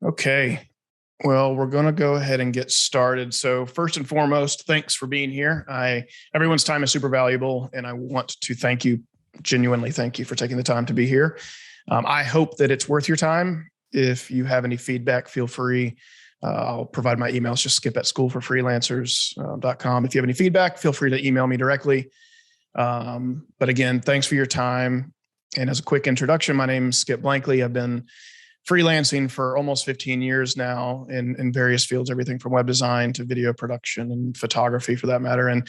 Okay. Well, we're going to go ahead and get started. So first and foremost, thanks for being here. Everyone's time is super valuable, and I want to thank you, genuinely thank you for taking the time to be here. I hope that it's worth your time. If you have any feedback, feel free. I'll provide my emails. Just skip at schoolforfreelancers.com. If you have any feedback, feel free to email me directly. But again, thanks for your time. And as a quick introduction, my name is Skip Blankley. I've been freelancing for almost 15 years now in various fields, everything from web design to video production and photography for that matter. And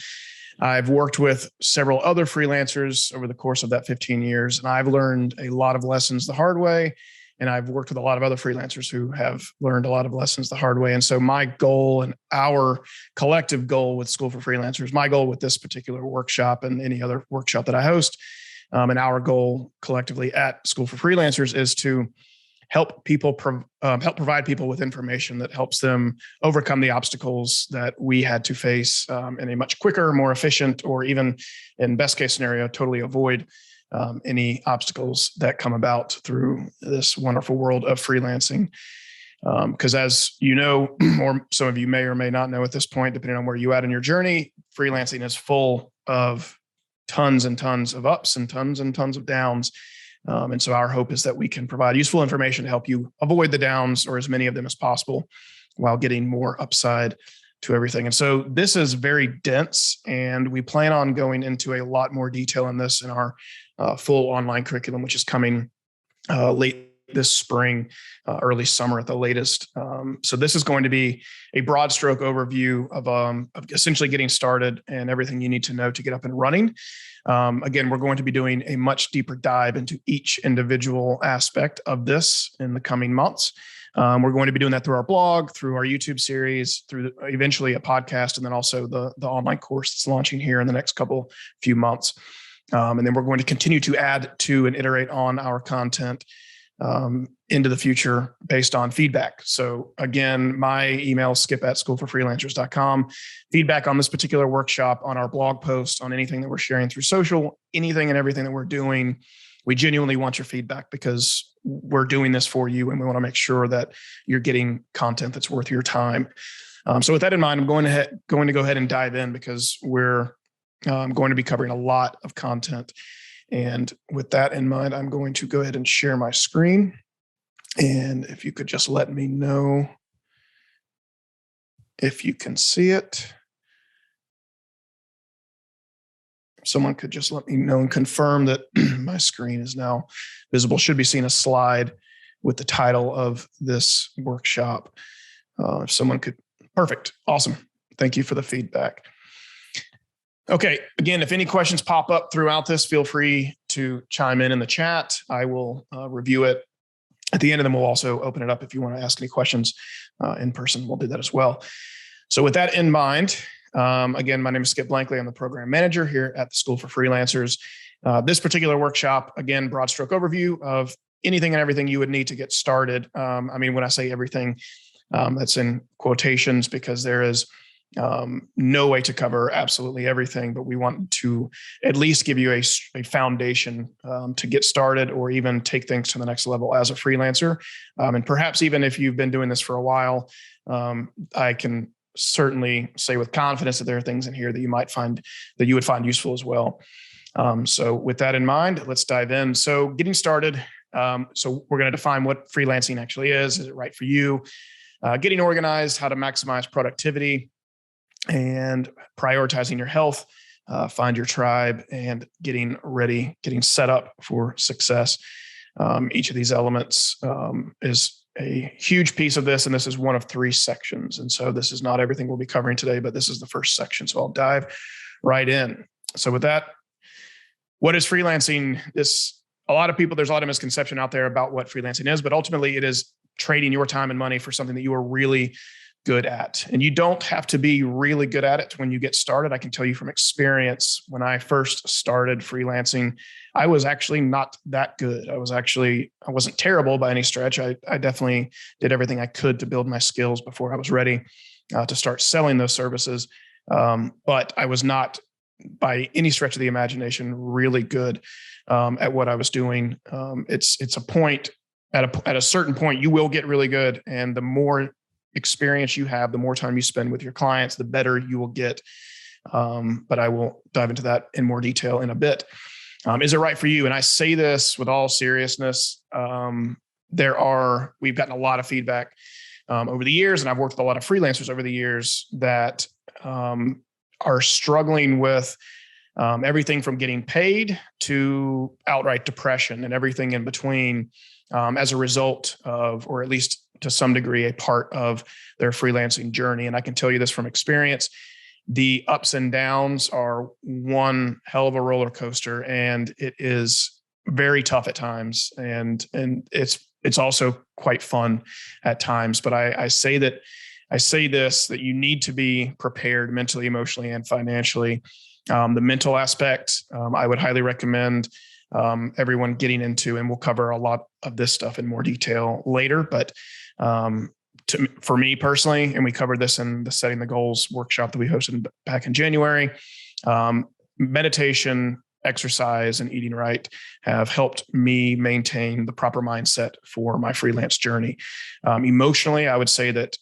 I've worked with several other freelancers over the course of that 15 years, and I've learned a lot of lessons the hard way. And I've worked with a lot of other freelancers who have learned a lot of lessons the hard way. And so my goal and our collective goal with School for Freelancers, my goal with this particular workshop and any other workshop that I host, and our goal collectively at School for Freelancers is to help provide people with information that helps them overcome the obstacles that we had to face in a much quicker, more efficient, or even in best case scenario, totally avoid any obstacles that come about through this wonderful world of freelancing. Because as you know, or some of you may or may not know at this point, depending on where you're at in your journey, freelancing is full of tons and tons of ups and tons of downs. And so our hope is that we can provide useful information to help you avoid the downs or as many of them as possible while getting more upside to everything. And so this is very dense, and we plan on going into a lot more detail on this in our full online curriculum, which is coming late this spring, early summer at the latest. So this is going to be a broad stroke overview of essentially getting started and everything you need to know to get up and running. Again, we're going to be doing a much deeper dive into each individual aspect of this in the coming months. We're going to be doing that through our blog, through our YouTube series, through eventually a podcast, and then also the online course that's launching here in the next few months. And then we're going to continue to add to and iterate on our content into the future based on feedback. So again, my email, skip@schoolforfreelancers.com. Feedback on this particular workshop, on our blog post, on anything that we're sharing through social, anything and everything that we're doing. We genuinely want your feedback because we're doing this for you, and we want to make sure that you're getting content that's worth your time. So with that in mind, I'm going to go ahead and dive in because we're going to be covering a lot of content. And with that in mind, I'm going to go ahead and share my screen. And if you could just let me know if you can see it. Someone could just let me know and confirm that my screen is now visible. Should be seeing a slide with the title of this workshop. If someone could, perfect, awesome. Thank you for the feedback. Okay, again, if any questions pop up throughout this, feel free to chime in the chat. I will review it at the end, and then we'll also open it up if you want to ask any questions in person. We'll do that as well. So with that in mind, again, my name is Skip Blankley. I'm the program manager here at the School for Freelancers. This particular workshop, again, broad stroke overview of anything and everything you would need to get started. I mean, when I say everything, that's in quotations because there is no way to cover absolutely everything, but we want to at least give you a foundation to get started or even take things to the next level as a freelancer. And perhaps even if you've been doing this for a while, I can certainly say with confidence that there are things in here that you would find useful as well. So with that in mind, let's dive in. So getting started. So we're going to define what freelancing actually is. Is it right for you? Getting organized, how to maximize productivity, and prioritizing your health, find your tribe, and getting ready, getting set up for success. Each of these elements is a huge piece of this, and this is one of 3 sections. And so this is not everything we'll be covering today, but this is the first section. So I'll dive right in. So with that, what is freelancing? There's a lot of misconception out there about what freelancing is, but ultimately it is trading your time and money for something that you are really good at. And you don't have to be really good at it when you get started. I can tell you from experience, when I first started freelancing, I was actually not that good. I wasn't terrible by any stretch. I definitely did everything I could to build my skills before I was ready to start selling those services. But I was not by any stretch of the imagination really good at what I was doing. It's a point at a certain point, you will get really good. And the more experience you have, the more time you spend with your clients, the better you will get. But I will dive into that in more detail in a bit. Is it right for you? And I say this with all seriousness. We've gotten a lot of feedback over the years, and I've worked with a lot of freelancers over the years that are struggling with everything from getting paid to outright depression and everything in between as a result of, or at least to some degree, a part of their freelancing journey. And I can tell you this from experience. The ups and downs are one hell of a roller coaster, and it is very tough at times. And it's also quite fun at times. But I say this, that you need to be prepared mentally, emotionally, and financially. The mental aspect, I would highly recommend everyone getting into, and we'll cover a lot of this stuff in more detail later. But for me personally, and we covered this in the Setting the Goals workshop that we hosted back in January, meditation, exercise, and eating right have helped me maintain the proper mindset for my freelance journey. Emotionally, I would say that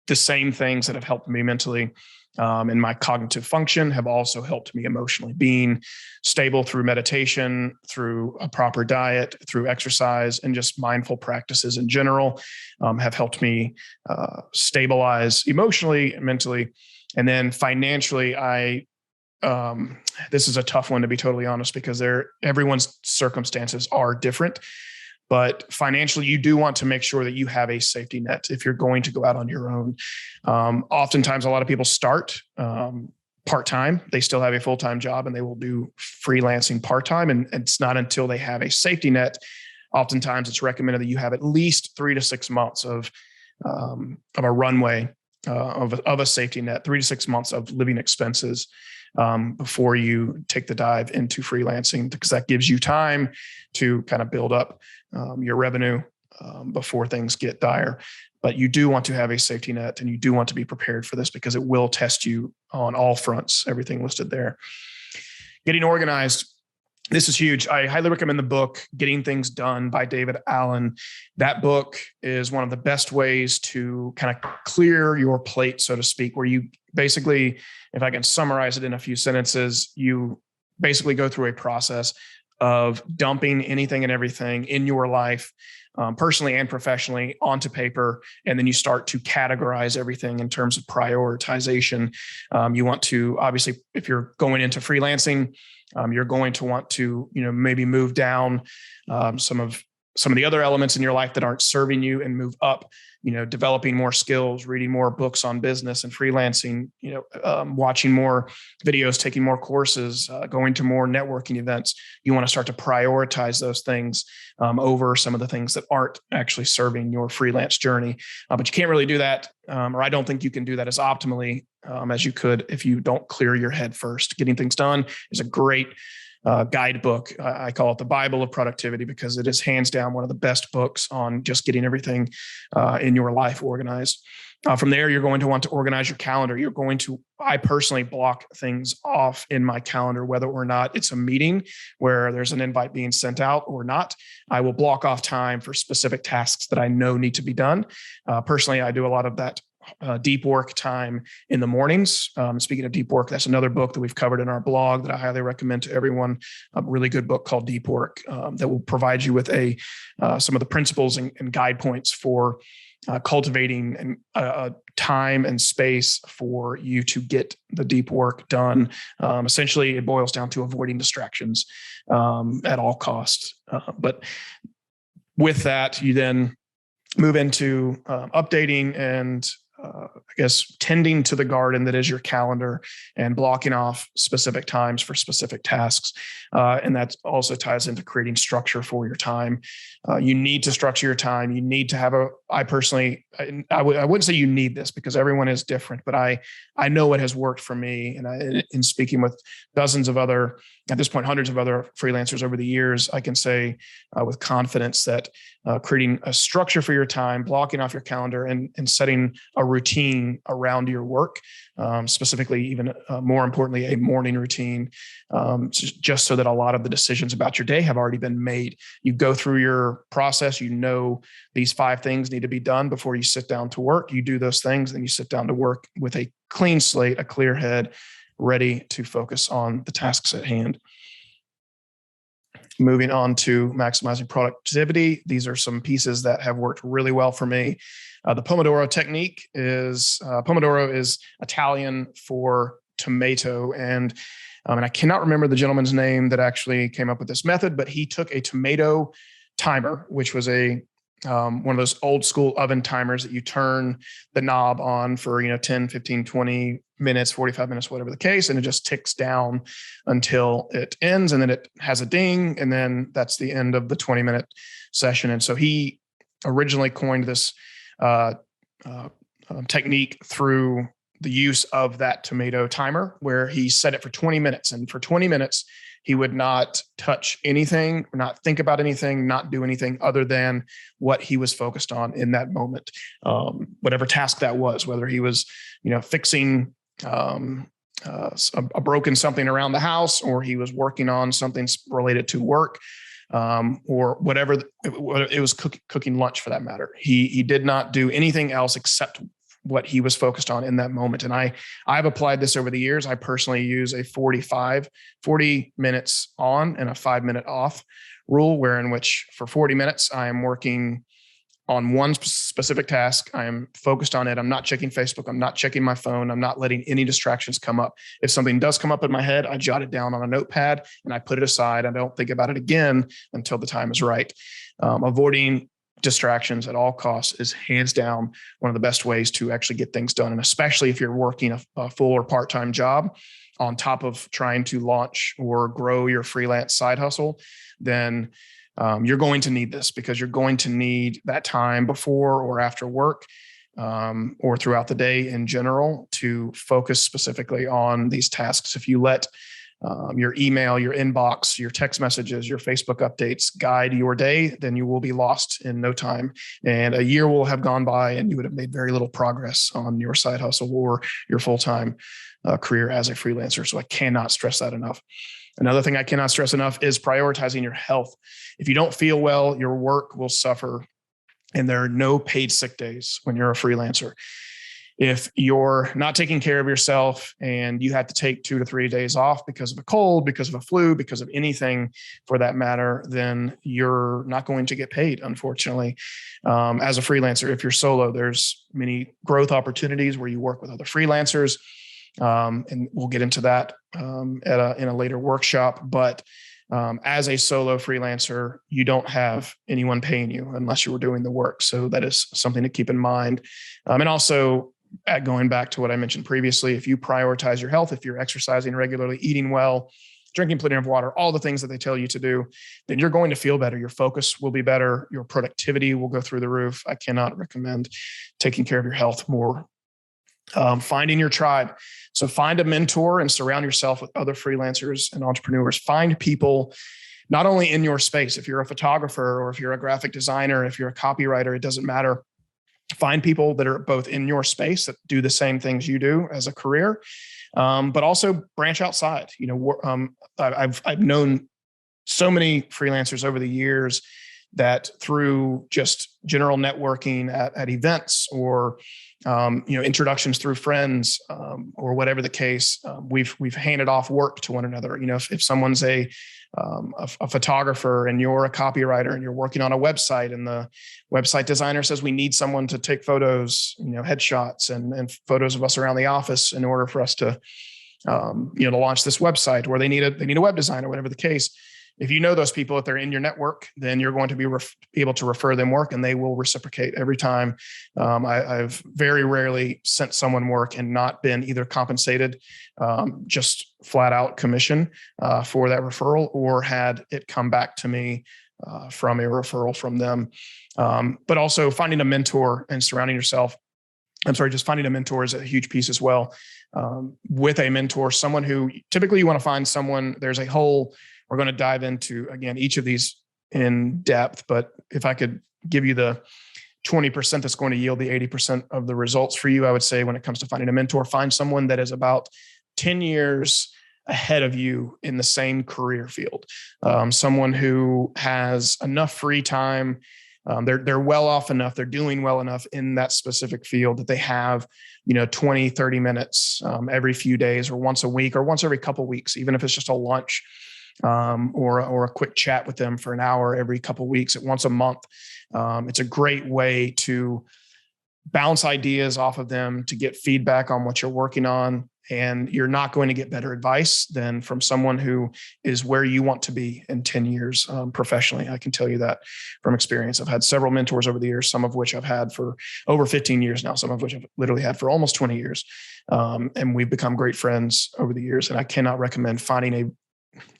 the same things that have helped me mentally and my cognitive function have also helped me emotionally. Being stable through meditation, through a proper diet, through exercise, and just mindful practices in general have helped me stabilize emotionally and mentally. And then financially, this is a tough one, to be totally honest, because everyone's circumstances are different. But financially, you do want to make sure that you have a safety net if you're going to go out on your own. Oftentimes, a lot of people start part-time. They still have a full-time job and they will do freelancing part-time. And it's not until they have a safety net. Oftentimes, it's recommended that you have at least 3 to 6 months of a runway of a safety net, 3 to 6 months of living expenses before you take the dive into freelancing, because that gives you time to kind of build up your revenue before things get dire. But you do want to have a safety net, and you do want to be prepared for this because it will test you on all fronts, everything listed there. Getting organized. This is huge. I highly recommend the book, Getting Things Done by David Allen. That book is one of the best ways to kind of clear your plate, so to speak, where you basically, if I can summarize it in a few sentences, you basically go through a process of dumping anything and everything in your life, personally and professionally, onto paper. And then you start to categorize everything in terms of prioritization. You want to, obviously, if you're going into freelancing, you're going to want to, maybe move down some of the other elements in your life that aren't serving you, and move up, developing more skills, reading more books on business and freelancing, watching more videos, taking more courses, going to more networking events. You want to start to prioritize those things over some of the things that aren't actually serving your freelance journey. But you can't really do that, or I don't think you can do that as optimally as you could if you don't clear your head first. Getting Things Done is a great guidebook. I call it the Bible of productivity, because it is hands down one of the best books on just getting everything in your life organized. From there, you're going to want to organize your calendar. I personally block things off in my calendar, whether or not it's a meeting where there's an invite being sent out or not. I will block off time for specific tasks that I know need to be done. Personally, I do a lot of that deep work time in the mornings. Speaking of deep work, that's another book that we've covered in our blog that I highly recommend to everyone. A really good book called Deep Work that will provide you with some of the principles and guide points for cultivating time and space for you to get the deep work done. Essentially, it boils down to avoiding distractions at all costs. But with that, you then move into updating and tending to the garden that is your calendar, and blocking off specific times for specific tasks. And that also ties into creating structure for your time. You need to structure your time. You need to have I wouldn't say you need this, because everyone is different, but I know it has worked for me. And in speaking with dozens of other at this point, hundreds of other freelancers over the years, I can say with confidence that creating a structure for your time, blocking off your calendar, and setting a routine around your work, specifically, even more importantly, a morning routine, just so that a lot of the decisions about your day have already been made. You go through your process, you know these 5 things need to be done before you sit down to work. You do those things, then you sit down to work with a clean slate, a clear head, ready to focus on the tasks at hand. Moving on to maximizing productivity. These are some pieces that have worked really well for me. The Pomodoro Technique is, Pomodoro is Italian for tomato. And I cannot remember the gentleman's name that actually came up with this method, but he took a tomato timer, which was one of those old school oven timers that you turn the knob on for 10, 15, 20 minutes, 45 minutes, whatever the case, and it just ticks down until it ends, and then it has a ding, and then that's the end of the 20-minute session. And so he originally coined this technique through the use of that tomato timer, where he set it for 20 minutes, and for 20 minutes he would not touch anything, not think about anything, not do anything other than what he was focused on in that moment. Whatever task that was, whether he was, fixing a broken something around the house, or he was working on something related to work, or whatever. It was cooking lunch for that matter. He did not do anything else except what he was focused on in that moment. And I've applied this over the years. I personally use a 40 minutes on and a 5-minute off rule, in which for 40 minutes, I am working on one specific task. I am focused on it. I'm not checking Facebook. I'm not checking my phone. I'm not letting any distractions come up. If something does come up in my head, I jot it down on a notepad and I put it aside. I don't think about it again until the time is right. Avoiding distractions at all costs is hands down one of the best ways to actually get things done. And especially if you're working a full or part-time job on top of trying to launch or grow your freelance side hustle, then you're going to need this, because you're going to need that time before or after work, or throughout the day in general, to focus specifically on these tasks. If you let your email, your inbox, your text messages, your Facebook updates guide your day, then you will be lost in no time. And a year will have gone by and you would have made very little progress on your side hustle or your full-time career as a freelancer. So I cannot stress that enough. Another thing I cannot stress enough is prioritizing your health. If you don't feel well, your work will suffer, and there are no paid sick days when you're a freelancer. If you're not taking care of yourself and you had to take 2 to 3 days off because of a cold, because of a flu, because of anything for that matter, then you're not going to get paid, unfortunately. As a freelancer, if you're solo, there's many growth opportunities where you work with other freelancers. And we'll get into that in a later workshop. But as a solo freelancer, you don't have anyone paying you unless you were doing the work. So that is something to keep in mind. And also, going back to what I mentioned previously, if you prioritize your health, if you're exercising regularly, eating well, drinking plenty of water, all the things that they tell you to do, then you're going to feel better. Your focus will be better. Your productivity will go through the roof. I cannot recommend taking care of your health more. Finding your tribe. So find a mentor and surround yourself with other freelancers and entrepreneurs. Find people not only in your space. If you're a photographer or if you're a graphic designer, if you're a copywriter, it doesn't matter. Find people that are both in your space that do the same things you do as a career, but also branch outside. I've known so many freelancers over the years that through just general networking at events or introductions through friends, or whatever the case, we've handed off work to one another. If someone's a photographer and you're a copywriter and you're working on a website, and the website designer says we need someone to take photos, headshots and photos of us around the office in order for us to launch this website, or they need a web designer, whatever the case. If you know those people, if they're in your network, then you're going to be able to refer them work, and they will reciprocate every time. I've very rarely sent someone work and not been either compensated, just flat out commission for that referral, or had it come back to me from a referral from them. But also finding a mentor and surrounding yourself just finding a mentor is a huge piece as well. With a mentor, someone who typically you want to find someone, we're going to dive into, again, each of these in depth, but if I could give you the 20% that's going to yield the 80% of the results for you, I would say when it comes to finding a mentor, find someone that is about 10 years ahead of you in the same career field. Someone who has enough free time. They're well off enough. They're doing well enough in that specific field that they have, 20, 30 minutes every few days or once a week or once every couple of weeks, even if it's just a lunch or a quick chat with them for an hour every couple of weeks, once a month. It's a great way to bounce ideas off of them, to get feedback on what you're working on. And you're not going to get better advice than from someone who is where you want to be in 10 years professionally. I can tell you that from experience. I've had several mentors over the years, some of which I've had for over 15 years now, some of which I've literally had for almost 20 years. And we've become great friends over the years. And I cannot recommend finding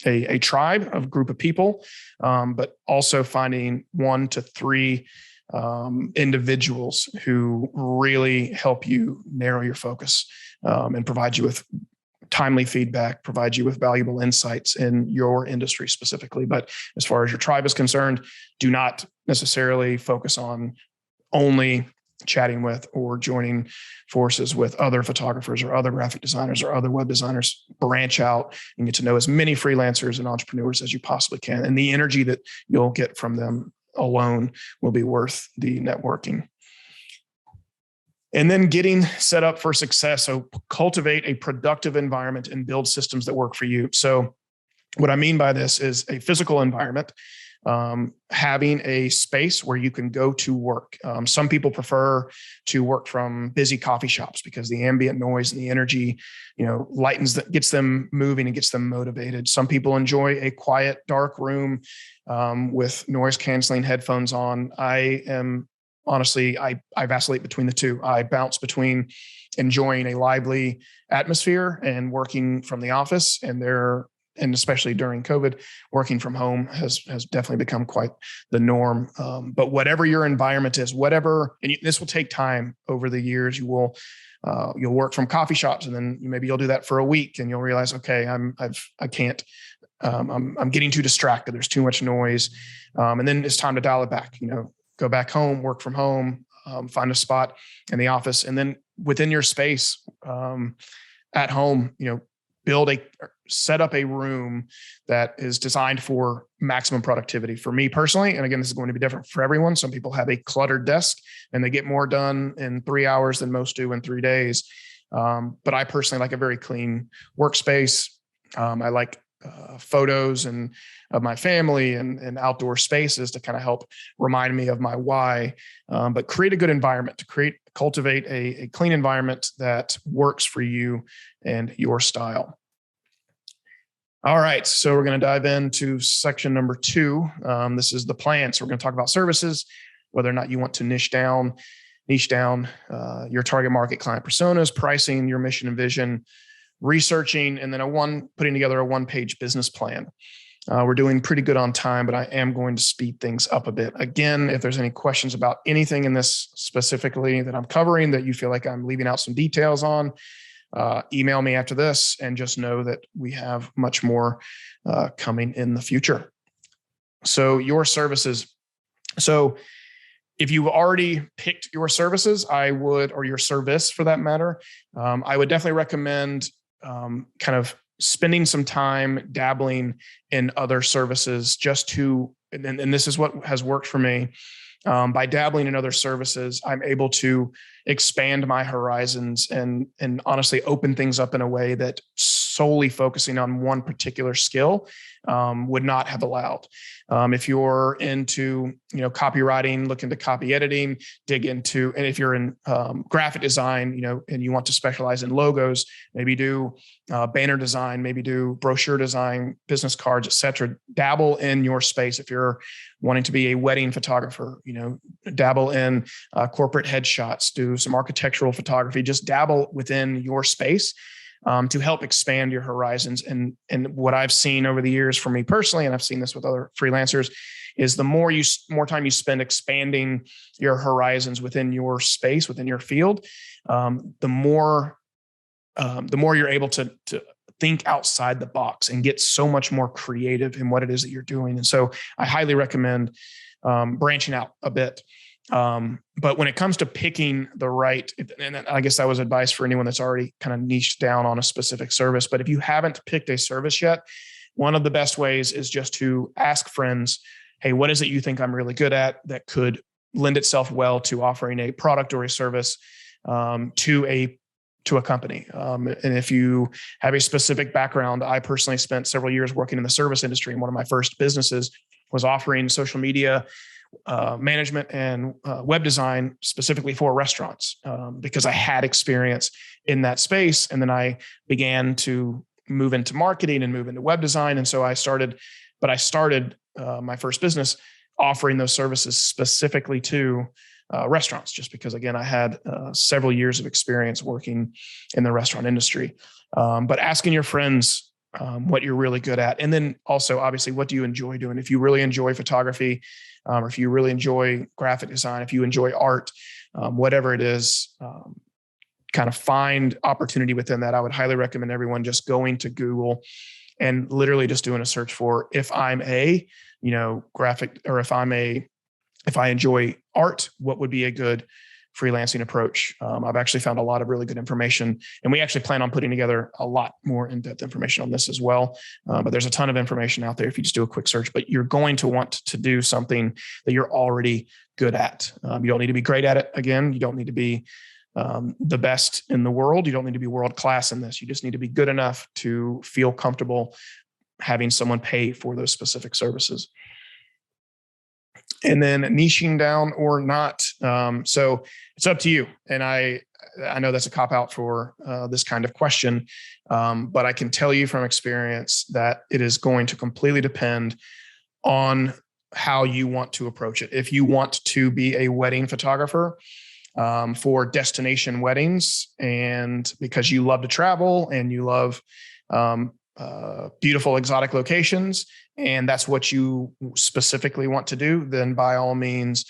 a tribe, a group of people, but also finding 1 to 3 individuals who really help you narrow your focus and provide you with timely feedback, provide you with valuable insights in your industry specifically. But as far as your tribe is concerned, do not necessarily focus on only chatting with or joining forces with other photographers or other graphic designers or other web designers. Branch out and get to know as many freelancers and entrepreneurs as you possibly can. And the energy that you'll get from them alone will be worth the networking. And then getting set up for success. So cultivate a productive environment and build systems that work for you. So what I mean by this is a physical environment, having a space where you can go to work. Some people prefer to work from busy coffee shops because the ambient noise and the energy, lightens that, gets them moving and gets them motivated. Some people enjoy a quiet, dark room with noise canceling headphones on. Honestly, I vacillate between the two. I bounce between enjoying a lively atmosphere and working from the office, and especially during COVID, working from home has definitely become quite the norm. But whatever your environment is, this will take time over the years. You'll work from coffee shops, and then maybe you'll do that for a week, and you'll realize, okay, I can't. I'm getting too distracted. There's too much noise, and then it's time to dial it back. Go back home, work from home, find a spot in the office. And then within your space at home, set up a room that is designed for maximum productivity. For me personally, and again, this is going to be different for everyone. Some people have a cluttered desk and they get more done in 3 hours than most do in 3 days. But I personally like a very clean workspace. I like photos and of my family and outdoor spaces to kind of help remind me of my why. But create a good environment, cultivate a clean environment that works for you and your style. All right, so we're going to dive into section number 2. This is the plan. So we're going to talk about services, whether or not you want to niche down your target market, client personas, pricing, your mission and vision, researching, and then putting together a 1-page business plan. We're doing pretty good on time, but I am going to speed things up a bit. Again, if there's any questions about anything in this specifically that I'm covering that you feel like I'm leaving out some details on, email me after this, and just know that we have much more coming in the future. So your services. So if you've already picked your services, or your service for that matter, I would definitely recommend kind of spending some time dabbling in other services and this is what has worked for me. By dabbling in other services, I'm able to expand my horizons and honestly open things up in a way that solely focusing on one particular skill would not have allowed. If you're into, copywriting, look into copy editing, and if you're in graphic design, and you want to specialize in logos, maybe do banner design, maybe do brochure design, business cards, et cetera. Dabble in your space. If you're wanting to be a wedding photographer, dabble in corporate headshots, do some architectural photography, just dabble within your space. To help expand your horizons. And what I've seen over the years for me personally, and I've seen this with other freelancers, is the more time you spend expanding your horizons within your space, within your field, the more you're able to think outside the box and get so much more creative in what it is that you're doing. And so I highly recommend branching out a bit. But when it comes to picking the right, and I guess that was advice for anyone that's already kind of niched down on a specific service. But if you haven't picked a service yet, one of the best ways is just to ask friends, hey, what is it you think I'm really good at that could lend itself well to offering a product or a service to a company. And if you have a specific background, I personally spent several years working in the service industry. And one of my first businesses was offering social media management and web design specifically for restaurants because I had experience in that space. And then I began to move into marketing and move into web design. And so I started my first business offering those services specifically to restaurants, just because, again, I had several years of experience working in the restaurant industry. But asking your friends what you're really good at. And then also, obviously, what do you enjoy doing? If you really enjoy photography, or if you really enjoy graphic design, if you enjoy art, whatever it is, kind of find opportunity within that. I would highly recommend everyone just going to Google and literally just doing a search for if I'm a, graphic, or if I enjoy art, what would be a good freelancing approach? I've actually found a lot of really good information, and we actually plan on putting together a lot more in-depth information on this as well. But there's a ton of information out there if you just do a quick search, but you're going to want to do something that you're already good at. You don't need to be great at it. Again, you don't need to be the best in the world. You don't need to be world-class in this. You just need to be good enough to feel comfortable having someone pay for those specific services. And then niching down or not. So it's up to you. And I know that's a cop out for this kind of question, but I can tell you from experience that it is going to completely depend on how you want to approach it. If you want to be a wedding photographer for destination weddings, and because you love to travel and you love beautiful exotic locations, and that's what you specifically want to do, then by all means,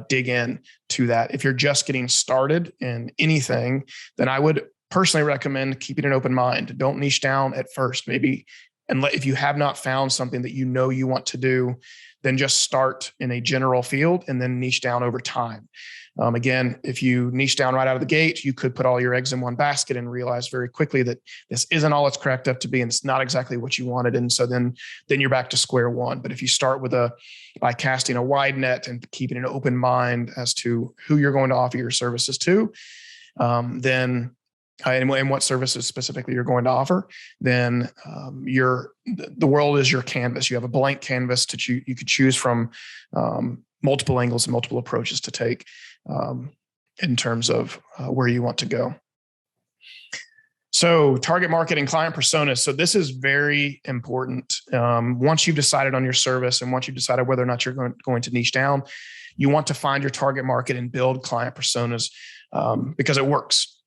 dig in to that. If you're just getting started in anything, then I would personally recommend keeping an open mind. Don't niche down at first. Maybe, and if you have not found something that you know you want to do, then just start in a general field and then niche down over time. Again, if you niche down right out of the gate, you could put all your eggs in one basket and realize very quickly that this isn't all it's cracked up to be, and it's not exactly what you wanted. And so then you're back to square one. But if you start by casting a wide net and keeping an open mind as to who you're going to offer your services to, and what services specifically you're going to offer, then the world is your canvas. You have a blank canvas you could choose from, multiple angles and multiple approaches to take in terms of where you want to go. So target market and client personas. So this is very important. Once you've decided on your service and once you've decided whether or not you're going to niche down, you want to find your target market and build client personas because it works.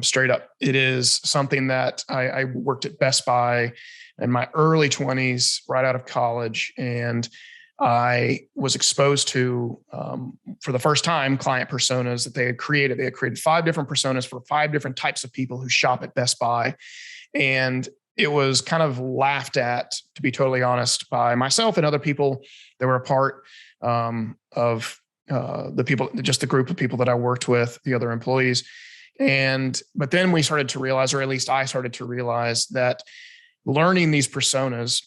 Straight up. It is something that I worked at Best Buy in my early 20s, right out of college. And I was exposed to, for the first time, client personas that they had created. They had created 5 different personas for 5 different types of people who shop at Best Buy. And it was kind of laughed at, to be totally honest, by myself and other people that were a part of the group of people that I worked with, the other employees. But then we started to realize, or at least I started to realize, that learning these personas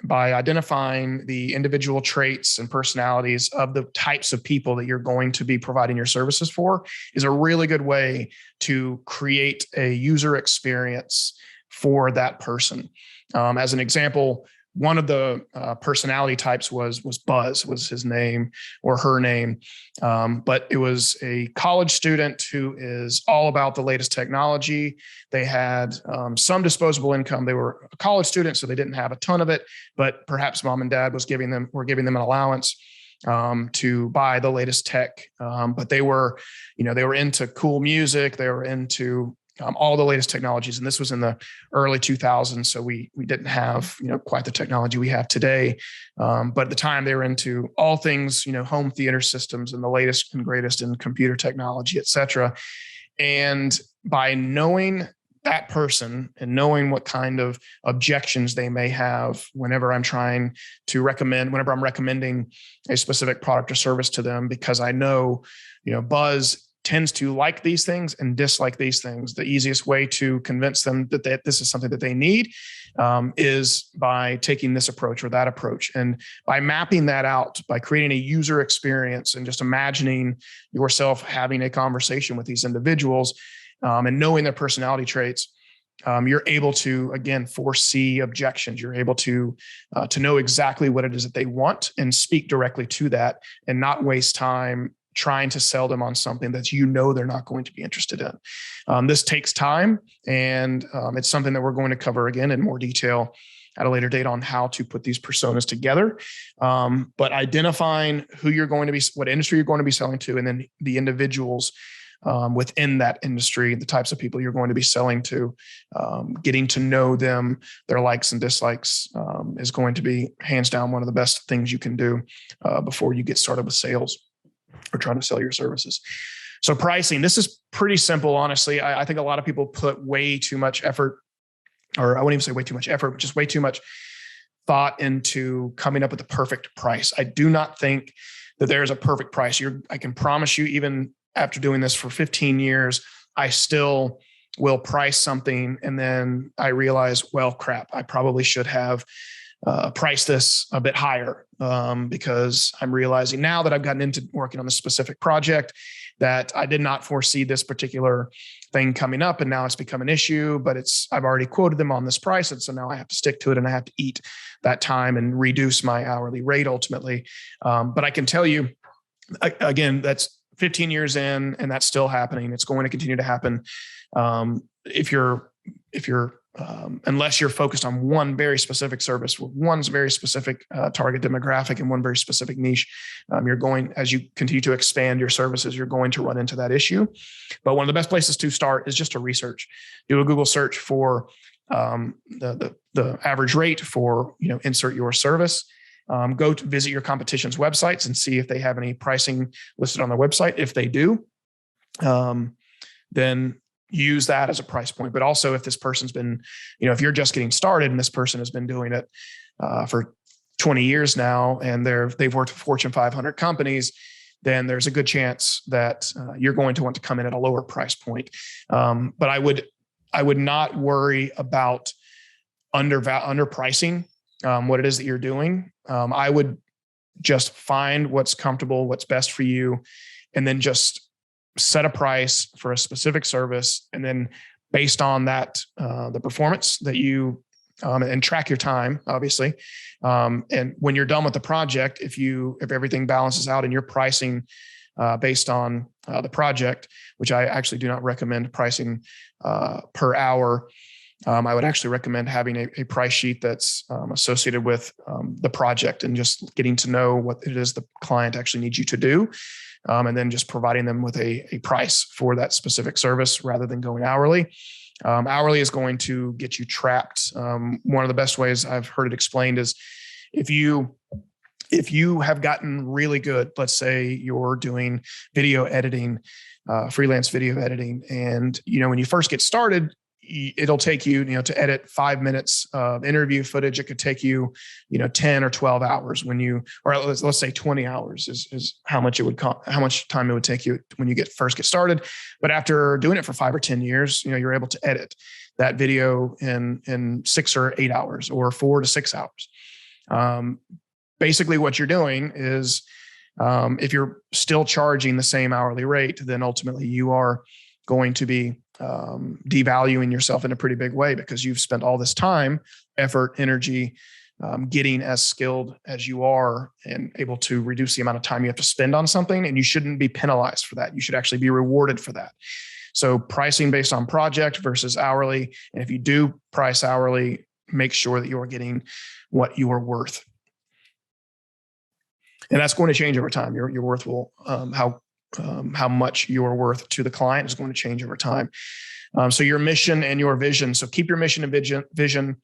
by identifying the individual traits and personalities of the types of people that you're going to be providing your services for is a really good way to create a user experience for that person. As an example, one of the personality types was Buzz, was his name or her name. But it was a college student who is all about the latest technology. They had some disposable income. They were a college student, so they didn't have a ton of it, but perhaps mom and dad were giving them an allowance to buy the latest tech. But they were into cool music. They were into all the latest technologies. And this was in the early 2000s. So we didn't have, quite the technology we have today. But at the time they were into all things, home theater systems and the latest and greatest in computer technology, et cetera. And by knowing that person and knowing what kind of objections they may have whenever I'm recommending a specific product or service to them, because I know, Buzz tends to like these things and dislike these things. The easiest way to convince them that this is something that they need is by taking this approach or that approach. And by mapping that out, by creating a user experience and just imagining yourself having a conversation with these individuals and knowing their personality traits, you're able to, again, foresee objections. You're able to know exactly what it is that they want and speak directly to that and not waste time trying to sell them on something that they're not going to be interested in. This takes time, and it's something that we're going to cover again in more detail at a later date on how to put these personas together. But identifying who you're going to be, what industry you're going to be selling to, and then the individuals within that industry, the types of people you're going to be selling to, getting to know them, their likes and dislikes is going to be hands down one of the best things you can do before you get started with sales or trying to sell your services. So pricing, this is pretty simple, honestly. I think a lot of people put way too much effort, or I wouldn't even say way too much effort, but just way too much thought into coming up with the perfect price. I do not think that there's a perfect price. I can promise you, even after doing this for 15 years, I still will price something and then I realize, well, crap, I probably should have price this a bit higher because I'm realizing now that I've gotten into working on this specific project that I did not foresee this particular thing coming up, and now it's become an issue, but I've already quoted them on this price. And so now I have to stick to it and I have to eat that time and reduce my hourly rate ultimately. But I can tell you, again, that's 15 years in and that's still happening. It's going to continue to happen. Unless you're focused on one very specific service with one very specific target demographic and one very specific niche, as you continue to expand your services, you're going to run into that issue. But one of the best places to start is just to research. Do a Google search for the average rate for insert your service. Go to visit your competition's websites and see if they have any pricing listed on their website. If they do, then use that as a price point. But also if this person's been, if you're just getting started and this person has been doing it for 20 years now, and they've worked with Fortune 500 companies, then there's a good chance that you're going to want to come in at a lower price point. But I would not worry about underpricing what it is that you're doing. I would just find what's comfortable, what's best for you, and then just set a price for a specific service. And then based on that, the performance that you, and track your time, obviously. And when you're done with the project, if everything balances out and you're pricing based on the project, which I actually do not recommend pricing per hour. I would actually recommend having a price sheet that's associated with the project and just getting to know what it is the client actually needs you to do. And then just providing them with a price for that specific service rather than going hourly. Hourly is going to get you trapped. One of the best ways I've heard it explained is if you have gotten really good, let's say you're doing video editing, freelance video editing, and when you first get started, it'll take you, to edit 5 minutes of interview footage. It could take you, 10 or 12 hours or let's say 20 hours is how much time it would take you when you first get started. But after doing it for 5 or 10 years, you're able to edit that video in 6 or 8 hours or 4 to 6 hours. Basically what you're doing is, if you're still charging the same hourly rate, then ultimately you are going to be devaluing yourself in a pretty big way because you've spent all this time, effort, energy, getting as skilled as you are and able to reduce the amount of time you have to spend on something. And you shouldn't be penalized for that. You should actually be rewarded for that. So pricing based on project versus hourly. And if you do price hourly, make sure that you're getting what you are worth. And that's going to change over time. Your worth will, how much you're worth to the client is going to change over time. So your mission and your vision. So keep your mission and vision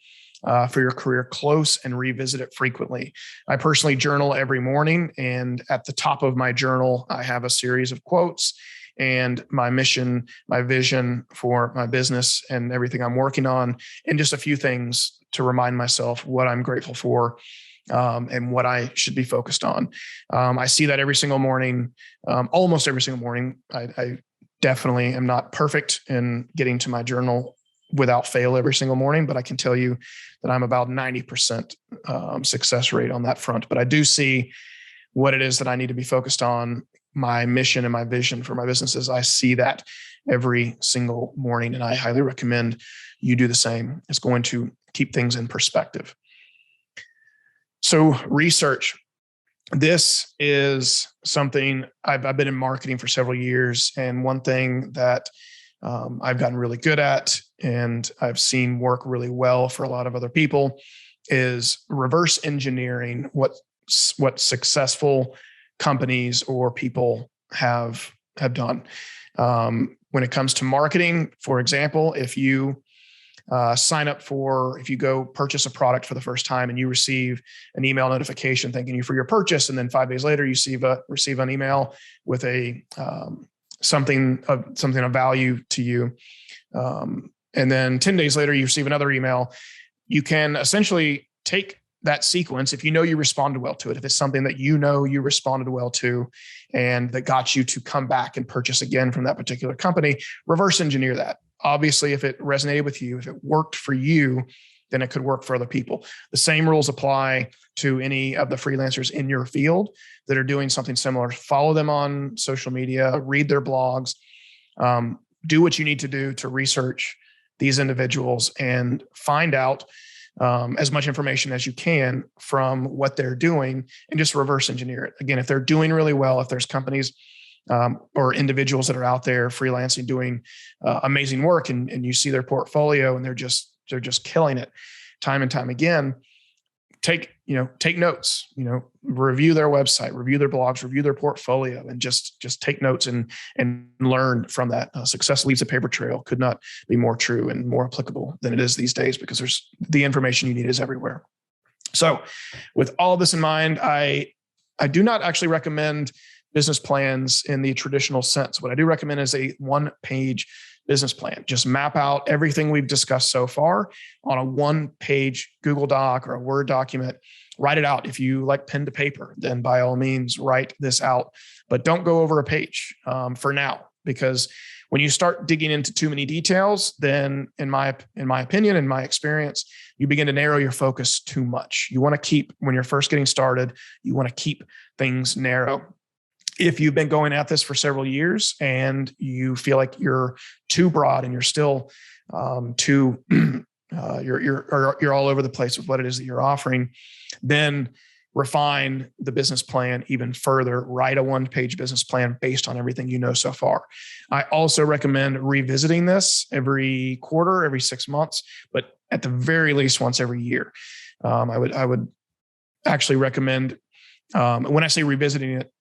for your career close and revisit it frequently. I personally journal every morning, and at the top of my journal, I have a series of quotes and my mission, my vision for my business and everything I'm working on, and just a few things to remind myself what I'm grateful for and what I should be focused on. I see that every single morning, almost every single morning. I definitely am not perfect in getting to my journal without fail every single morning, but I can tell you that I'm about 90% success rate on that front. But I do see what it is that I need to be focused on, my mission and my vision for my businesses. I see that every single morning, and I highly recommend you do the same. It's going to keep things in perspective. So research. This is something I've been in marketing for several years. And one thing that I've gotten really good at, and I've seen work really well for a lot of other people, is reverse engineering what successful companies or people have done. When it comes to marketing, for example, if you if you go purchase a product for the first time and you receive an email notification thanking you for your purchase, and then 5 days later you receive an email with a something of value to you, and then 10 days later you receive another email, you can essentially take that sequence, if you know you responded well to it, if it's something that you know you responded well to and that got you to come back and purchase again from that particular company, reverse engineer that. Obviously, if it resonated with you, if it worked for you, then it could work for other people. The same rules apply to any of the freelancers in your field that are doing something similar. Follow them on social media, read their blogs, do what you need to do to research these individuals and find out as much information as you can from what they're doing, and just reverse engineer it. Again, if they're doing really well, if there's companies or individuals that are out there freelancing doing amazing work, and you see their portfolio and they're just killing it time and time again, take notes, review their website, review their blogs, review their portfolio, and just take notes and learn from that. Success leaves a paper trail could not be more true and more applicable than it is these days, because there's the information you need is everywhere. So with all of this in mind, I do not actually recommend business plans in the traditional sense. What I do recommend is a one-page business plan. Just map out everything we've discussed so far on a one-page Google Doc or a Word document. Write it out. If you like pen to paper, then by all means, write this out. But don't go over a page for now, because when you start digging into too many details, then in my opinion, in my experience, you begin to narrow your focus too much. You want to keep, when you're first getting started, you want to keep things narrow. If you've been going at this for several years and you feel like you're too broad and you're still you're all over the place with what it is that you're offering, then refine the business plan even further. Write a one-page business plan based on everything you know so far. I also recommend revisiting this every quarter, every 6 months, but at the very least once every year. I would actually recommend. When I say revisiting it,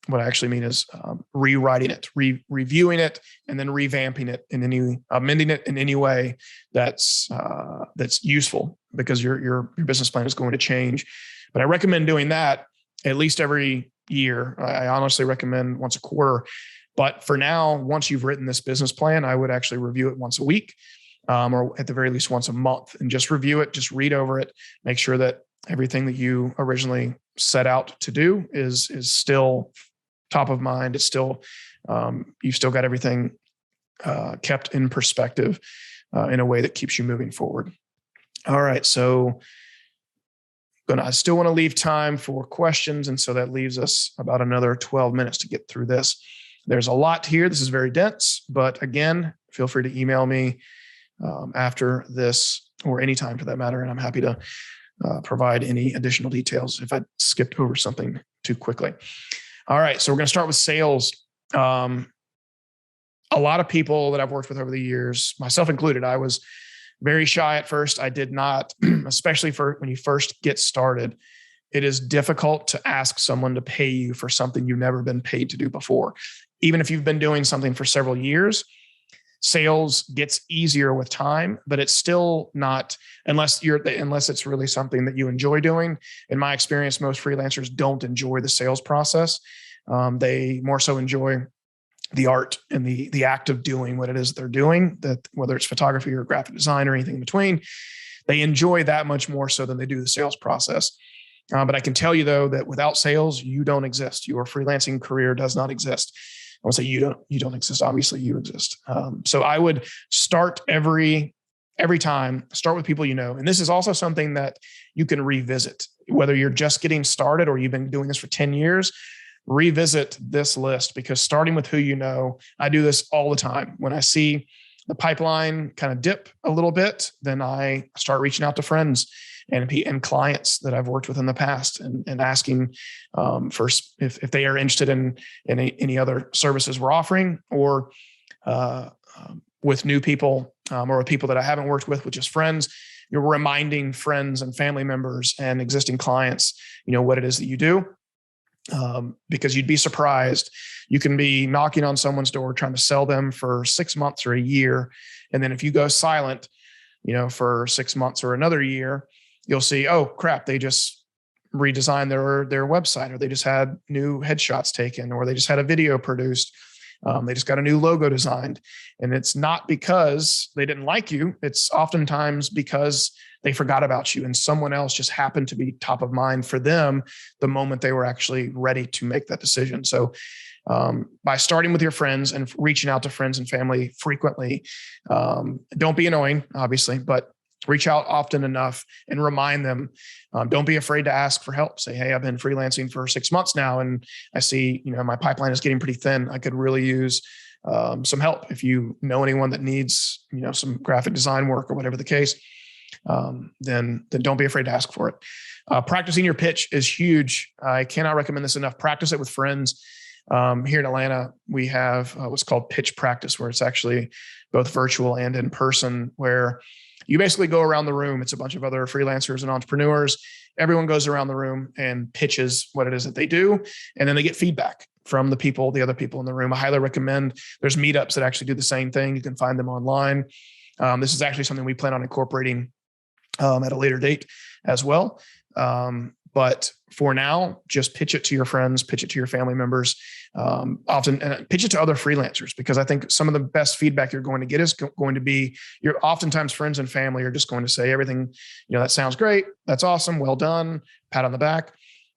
what I actually mean is rewriting it, reviewing it, and then revamping it amending it in any way that's useful, because your business plan is going to change. But I recommend doing that at least every year. I honestly recommend once a quarter. But for now, once you've written this business plan, I would actually review it once a week, or at the very least once a month, and just review it, just read over it, make sure that everything that you originally set out to do is still top of mind. It's still, you've still got everything kept in perspective in a way that keeps you moving forward. All right. So I still want to leave time for questions. And so that leaves us about another 12 minutes to get through this. There's a lot here. This is very dense, but again, feel free to email me after this, or anytime for that matter. And I'm happy to provide any additional details if I skipped over something too quickly. All right, so we're going to start with sales. A lot of people that I've worked with over the years, myself included, I was very shy at first. I did not, especially for when you first get started, it is difficult to ask someone to pay you for something you've never been paid to do before. Even if you've been doing something for several years, Sales gets easier with time, but it's still not, unless it's really something that you enjoy doing. In my experience, most freelancers don't enjoy the sales process. They more so enjoy the art and the act of doing what it is they're doing, that whether it's photography or graphic design or anything in between, they enjoy that much more so than they do the sales process. But I can tell you though, that without sales, you don't exist. Your freelancing career does not exist. I won't say you don't exist. Obviously you exist. So I would start every time, start with people you know. And this is also something that you can revisit, whether you're just getting started or you've been doing this for 10 years, revisit this list, because starting with who you know, I do this all the time. When I see the pipeline kind of dip a little bit, then I start reaching out to friends and clients that I've worked with in the past and asking first if they are interested in any other services we're offering, or with new people or with people that I haven't worked with just friends. You're reminding friends and family members and existing clients, what it is that you do. Because you'd be surprised. You can be knocking on someone's door trying to sell them for 6 months or a year. And then if you go silent, for 6 months or another year, you'll see, oh crap, they just redesigned their website, or they just had new headshots taken, or they just had a video produced. They just got a new logo designed. And it's not because they didn't like you. It's oftentimes because they forgot about you and someone else just happened to be top of mind for them the moment they were actually ready to make that decision. So by starting with your friends and reaching out to friends and family frequently, don't be annoying, obviously, but reach out often enough and remind them. Don't be afraid to ask for help. Say, hey, I've been freelancing for 6 months now, and I see, my pipeline is getting pretty thin. I could really use some help. If you know anyone that needs, some graphic design work or whatever the case, then don't be afraid to ask for it. Practicing your pitch is huge. I cannot recommend this enough. Practice it with friends. Here in Atlanta, we have what's called pitch practice, where it's actually both virtual and in person, where you basically go around the room. It's a bunch of other freelancers and entrepreneurs. Everyone goes around the room and pitches what it is that they do. And then they get feedback from the other people in the room. I highly recommend. There's meetups that actually do the same thing. You can find them online. This is actually something we plan on incorporating at a later date as well. But for now, just pitch it to your friends, pitch it to your family members, often pitch it to other freelancers, because I think some of the best feedback you're going to get is going to be oftentimes friends and family are just going to say everything, that sounds great. That's awesome. Well done. Pat on the back.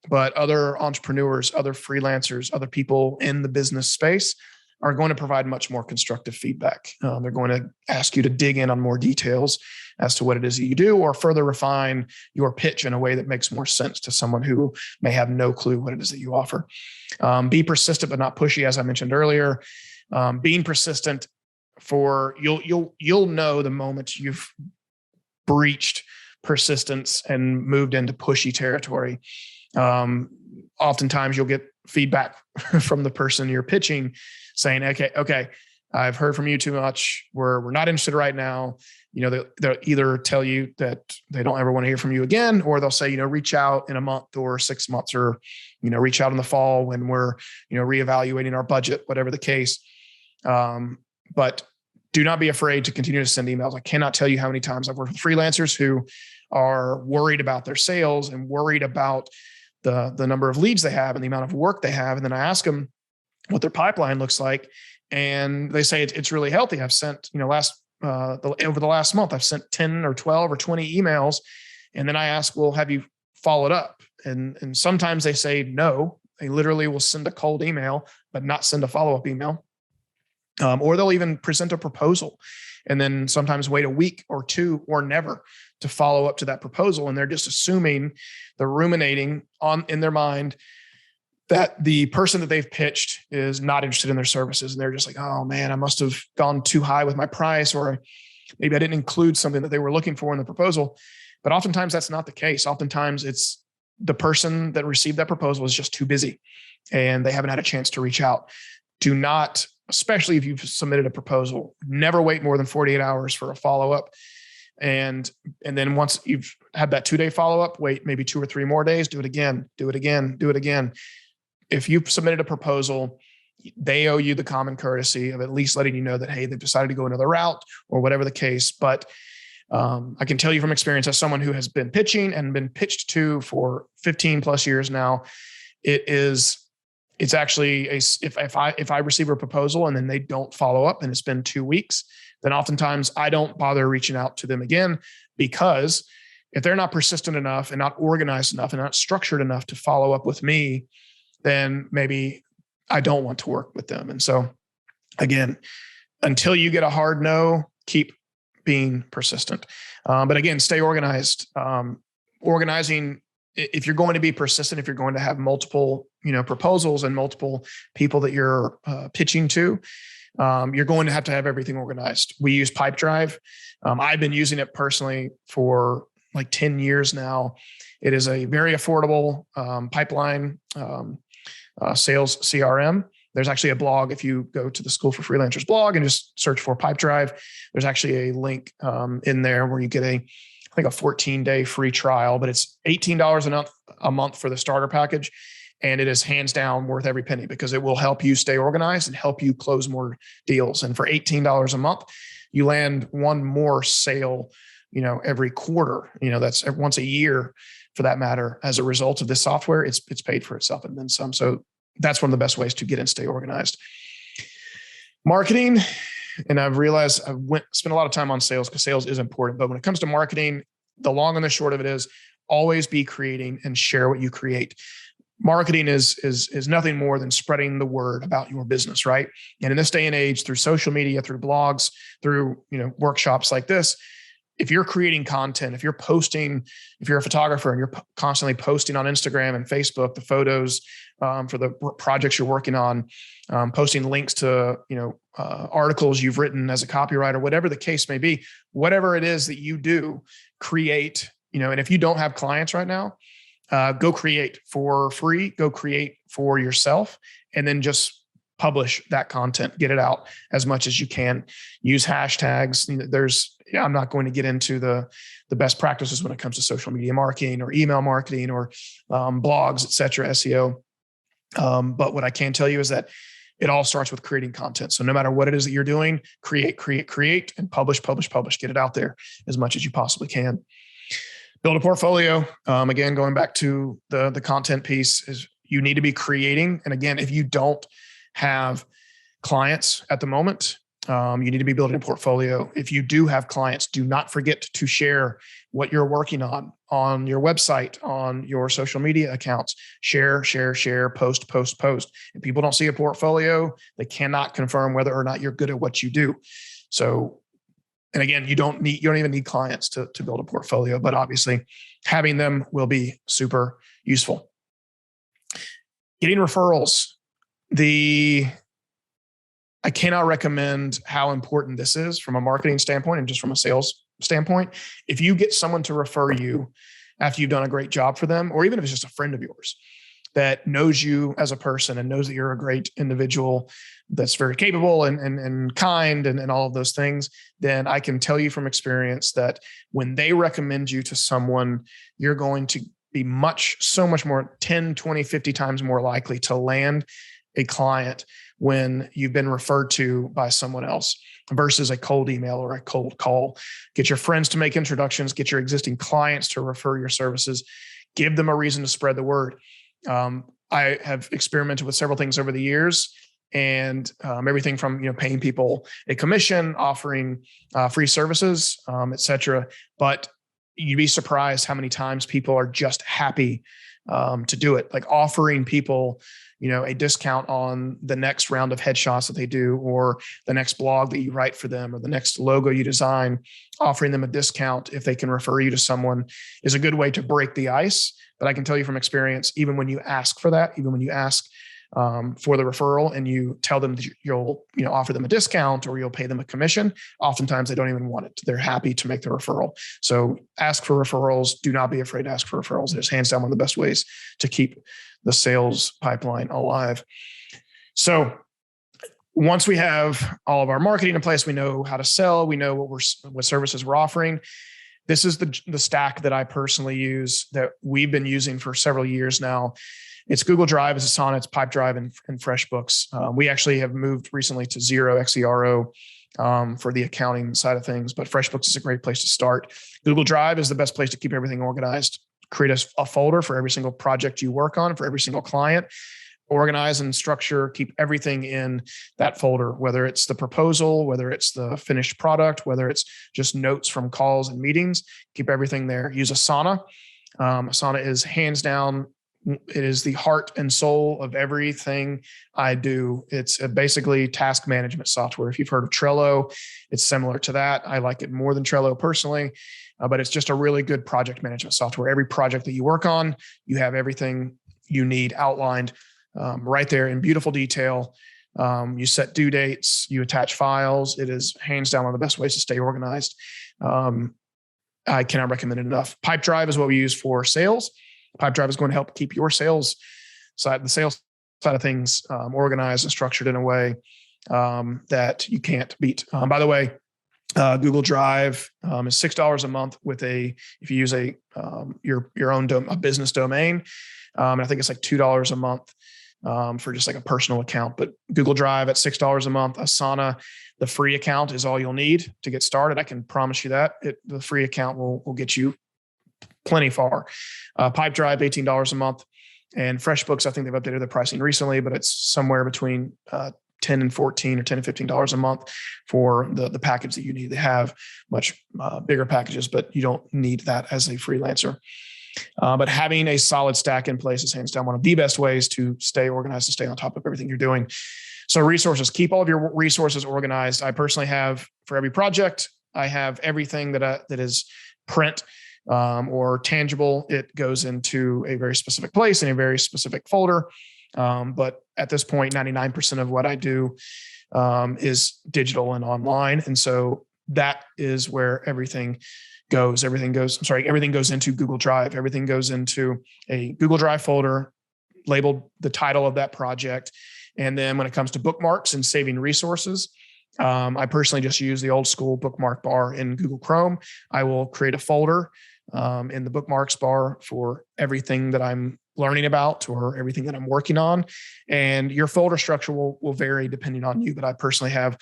But other entrepreneurs, other freelancers, other people in the business space are going to provide much more constructive feedback. They're going to ask you to dig in on more details as to what it is that you do, or further refine your pitch in a way that makes more sense to someone who may have no clue what it is that you offer. Be persistent, but not pushy, as I mentioned earlier. Being persistent you'll know the moment you've breached persistence and moved into pushy territory. Oftentimes you'll get feedback from the person you're pitching saying, okay, I've heard from you too much. We're not interested right now. They'll either tell you that they don't ever want to hear from you again, or they'll say, reach out in a month or 6 months, or, reach out in the fall when we're, reevaluating our budget, whatever the case. But do not be afraid to continue to send emails. I cannot tell you how many times I've worked with freelancers who are worried about their sales and worried about the number of leads they have and the amount of work they have. And then I ask them what their pipeline looks like, and they say it's really healthy. I've sent, over the last month, I've sent 10 or 12 or 20 emails. And then I ask, well, have you followed up? And sometimes they say no. They literally will send a cold email, but not send a follow-up email. Or they'll even present a proposal and then sometimes wait a week or two or never to follow up to that proposal. And they're just assuming, they're ruminating in their mind that the person that they've pitched is not interested in their services. And they're just like, oh man, I must have gone too high with my price, or maybe I didn't include something that they were looking for in the proposal. But oftentimes that's not the case. Oftentimes it's the person that received that proposal is just too busy and they haven't had a chance to reach out. Do not, especially if you've submitted a proposal, never wait more than 48 hours for a follow-up. And then once you've had that 2-day follow-up, wait maybe 2 or 3 more days, do it again. If you've submitted a proposal, they owe you the common courtesy of at least letting you know that, hey, they've decided to go another route or whatever the case. But I can tell you from experience, as someone who has been pitching and been pitched to for 15 plus years now, it's actually if I receive a proposal and then they don't follow up and it's been 2 weeks, then oftentimes I don't bother reaching out to them again, because if they're not persistent enough and not organized enough and not structured enough to follow up with me, then maybe I don't want to work with them. And so again, until you get a hard no, keep being persistent. But again, stay organized. Organizing, if you're going to be persistent, if you're going to have multiple, proposals and multiple people that you're pitching to, you're going to have everything organized. We use Pipedrive. I've been using it personally for like 10 years now. It is a very affordable pipeline sales CRM. There's actually a blog. If you go to the School for Freelancers blog and just search for Pipedrive, there's actually a link in there where you get I think a 14-day free trial, but it's $18 a month for the starter package. And it is hands down worth every penny, because it will help you stay organized and help you close more deals. And for $18 a month, you land one more sale, every quarter. That's once a year for that matter. As a result of this software, it's paid for itself and then some. So that's one of the best ways to get and stay organized. Marketing, and I've realized spent a lot of time on sales because sales is important. But when it comes to marketing, the long and the short of it is always be creating and share what you create. Marketing is nothing more than spreading the word about your business, right? And in this day and age, through social media, through blogs, through workshops like this, if you're creating content, if you're a photographer and you're constantly posting on Instagram and Facebook the photos for the projects you're working on, posting links to articles you've written as a copywriter, whatever the case may be, whatever it is that you do, create. And if you don't have clients right now, go create for free, go create for yourself, and then just publish that content, get it out as much as you can. Use hashtags. I'm not going to get into the best practices when it comes to social media marketing or email marketing or blogs, et cetera, SEO. But what I can tell you is that it all starts with creating content. So no matter what it is that you're doing, create, and publish, get it out there as much as you possibly can. Build a portfolio. Again, going back to the content piece, is you need to be creating. And again, if you don't have clients at the moment, you need to be building a portfolio. If you do have clients, do not forget to share what you're working on your website, on your social media accounts. Share, post. If people don't see a portfolio, they cannot confirm whether or not you're good at what you do. So, and again, you don't even need clients to build a portfolio, but obviously having them will be super useful. Getting referrals. I cannot recommend how important this is from a marketing standpoint and just from a sales standpoint. If you get someone to refer you after you've done a great job for them, or even if it's just a friend of yours that knows you as a person and knows that you're a great individual that's very capable and kind and all of those things, then I can tell you from experience that when they recommend you to someone, you're going to be so much more, 10, 20, 50 times more likely to land a client when you've been referred to by someone else versus a cold email or a cold call. Get your friends to make introductions, get your existing clients to refer your services, give them a reason to spread the word. I have experimented with several things over the years, and everything from paying people a commission, offering free services, et cetera. But you'd be surprised how many times people are just happy to do it, like offering people a discount on the next round of headshots that they do, or the next blog that you write for them, or the next logo you design. Offering them a discount if they can refer you to someone is a good way to break the ice. But I can tell you from experience, even when you ask for that, even when you ask for the referral and you tell them that you'll offer them a discount or you'll pay them a commission, oftentimes they don't even want it. They're happy to make the referral. So ask for referrals. Do not be afraid to ask for referrals. It's hands down one of the best ways to keep the sales pipeline alive. So once we have all of our marketing in place, we know how to sell, we know what services we're offering. This is the stack that I personally use, that we've been using for several years now. It's Google Drive, it's Asana, it's Pipedrive, and FreshBooks. We actually have moved recently to Xero, Xero, for the accounting side of things, but FreshBooks is a great place to start. Google Drive is the best place to keep everything organized. Create a folder for every single project you work on, for every single client. Organize and structure, keep everything in that folder, whether it's the proposal, whether it's the finished product, whether it's just notes from calls and meetings, keep everything there. Use Asana. Asana is hands down, it is the heart and soul of everything I do. It's basically task management software. If you've heard of Trello, it's similar to that. I like it more than Trello personally, but it's just a really good project management software. Every project that you work on, you have everything you need outlined right there in beautiful detail. You set due dates, you attach files. It is hands down one of the best ways to stay organized. I cannot recommend it enough. Pipedrive is what we use for sales. Pipedrive is going to help keep your sales side of things organized and structured in a way that you can't beat. By the way, Google Drive is $6 a month if you use your own a business domain. And I think it's like $2 a month for just like a personal account. But Google Drive at $6 a month. Asana, the free account is all you'll need to get started. I can promise you that the free account will get you plenty far. Pipedrive, $18 a month. And FreshBooks, I think they've updated the pricing recently, but it's somewhere between $10 and $14 or $10 and $15 a month for the package that you need. They have much bigger packages, but you don't need that as a freelancer. But having a solid stack in place is hands down one of the best ways to stay organized and stay on top of everything you're doing. So resources, keep all of your resources organized. I personally have, for every project, I have everything that is print or tangible. It goes into a very specific place in a very specific folder. But at this point, 99% of what I do is digital and online. And so that is where everything goes into Google Drive. Everything goes into a Google Drive folder labeled the title of that project. And then when it comes to bookmarks and saving resources, I personally just use the old school bookmark bar in Google Chrome. I will create a folder in the bookmarks bar for everything that I'm learning about or everything that I'm working on. And your folder structure will vary depending on you, but I personally have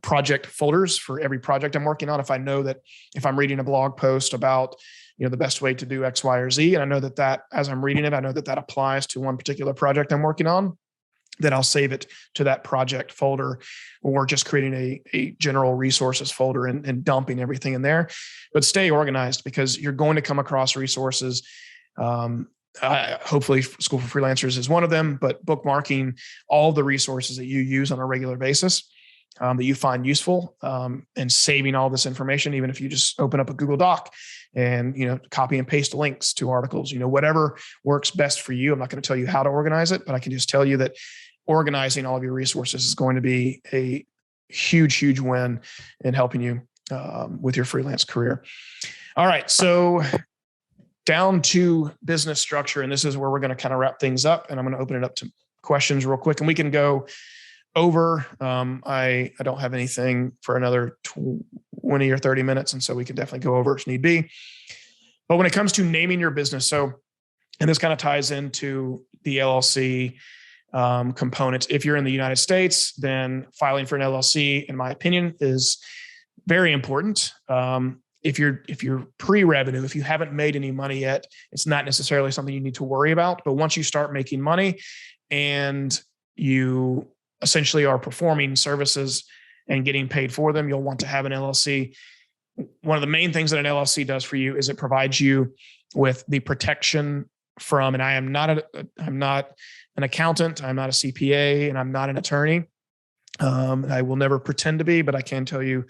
project folders for every project I'm working on. If I know that if I'm reading a blog post about, the best way to do X, Y, or Z, and I know that as I'm reading it, I know that applies to one particular project I'm working on, then I'll save it to that project folder, or just creating a general resources folder and dumping everything in there. But stay organized, because you're going to come across resources. Hopefully School for Freelancers is one of them, but bookmarking all the resources that you use on a regular basis that you find useful, and saving all this information, even if you just open up a Google Doc and, copy and paste links to articles, whatever works best for you. I'm not going to tell you how to organize it, but I can just tell you that organizing all of your resources is going to be a huge, huge win in helping you with your freelance career. All right. So down to business structure, and this is where we're going to kind of wrap things up, and I'm going to open it up to questions real quick, and we can go over. I don't have anything for another 20 or 30 minutes. And so we can definitely go over if need be. But when it comes to naming your business, and this kind of ties into the LLC components. If you're in the United States, then filing for an LLC, in my opinion, is very important. If you're pre-revenue, if you haven't made any money yet, it's not necessarily something you need to worry about. But once you start making money and you essentially are performing services and getting paid for them, you'll want to have an LLC. One of the main things that an LLC does for you is it provides you with the protection from, and I'm not an accountant, I'm not a CPA, and I'm not an attorney. I will never pretend to be, but I can tell you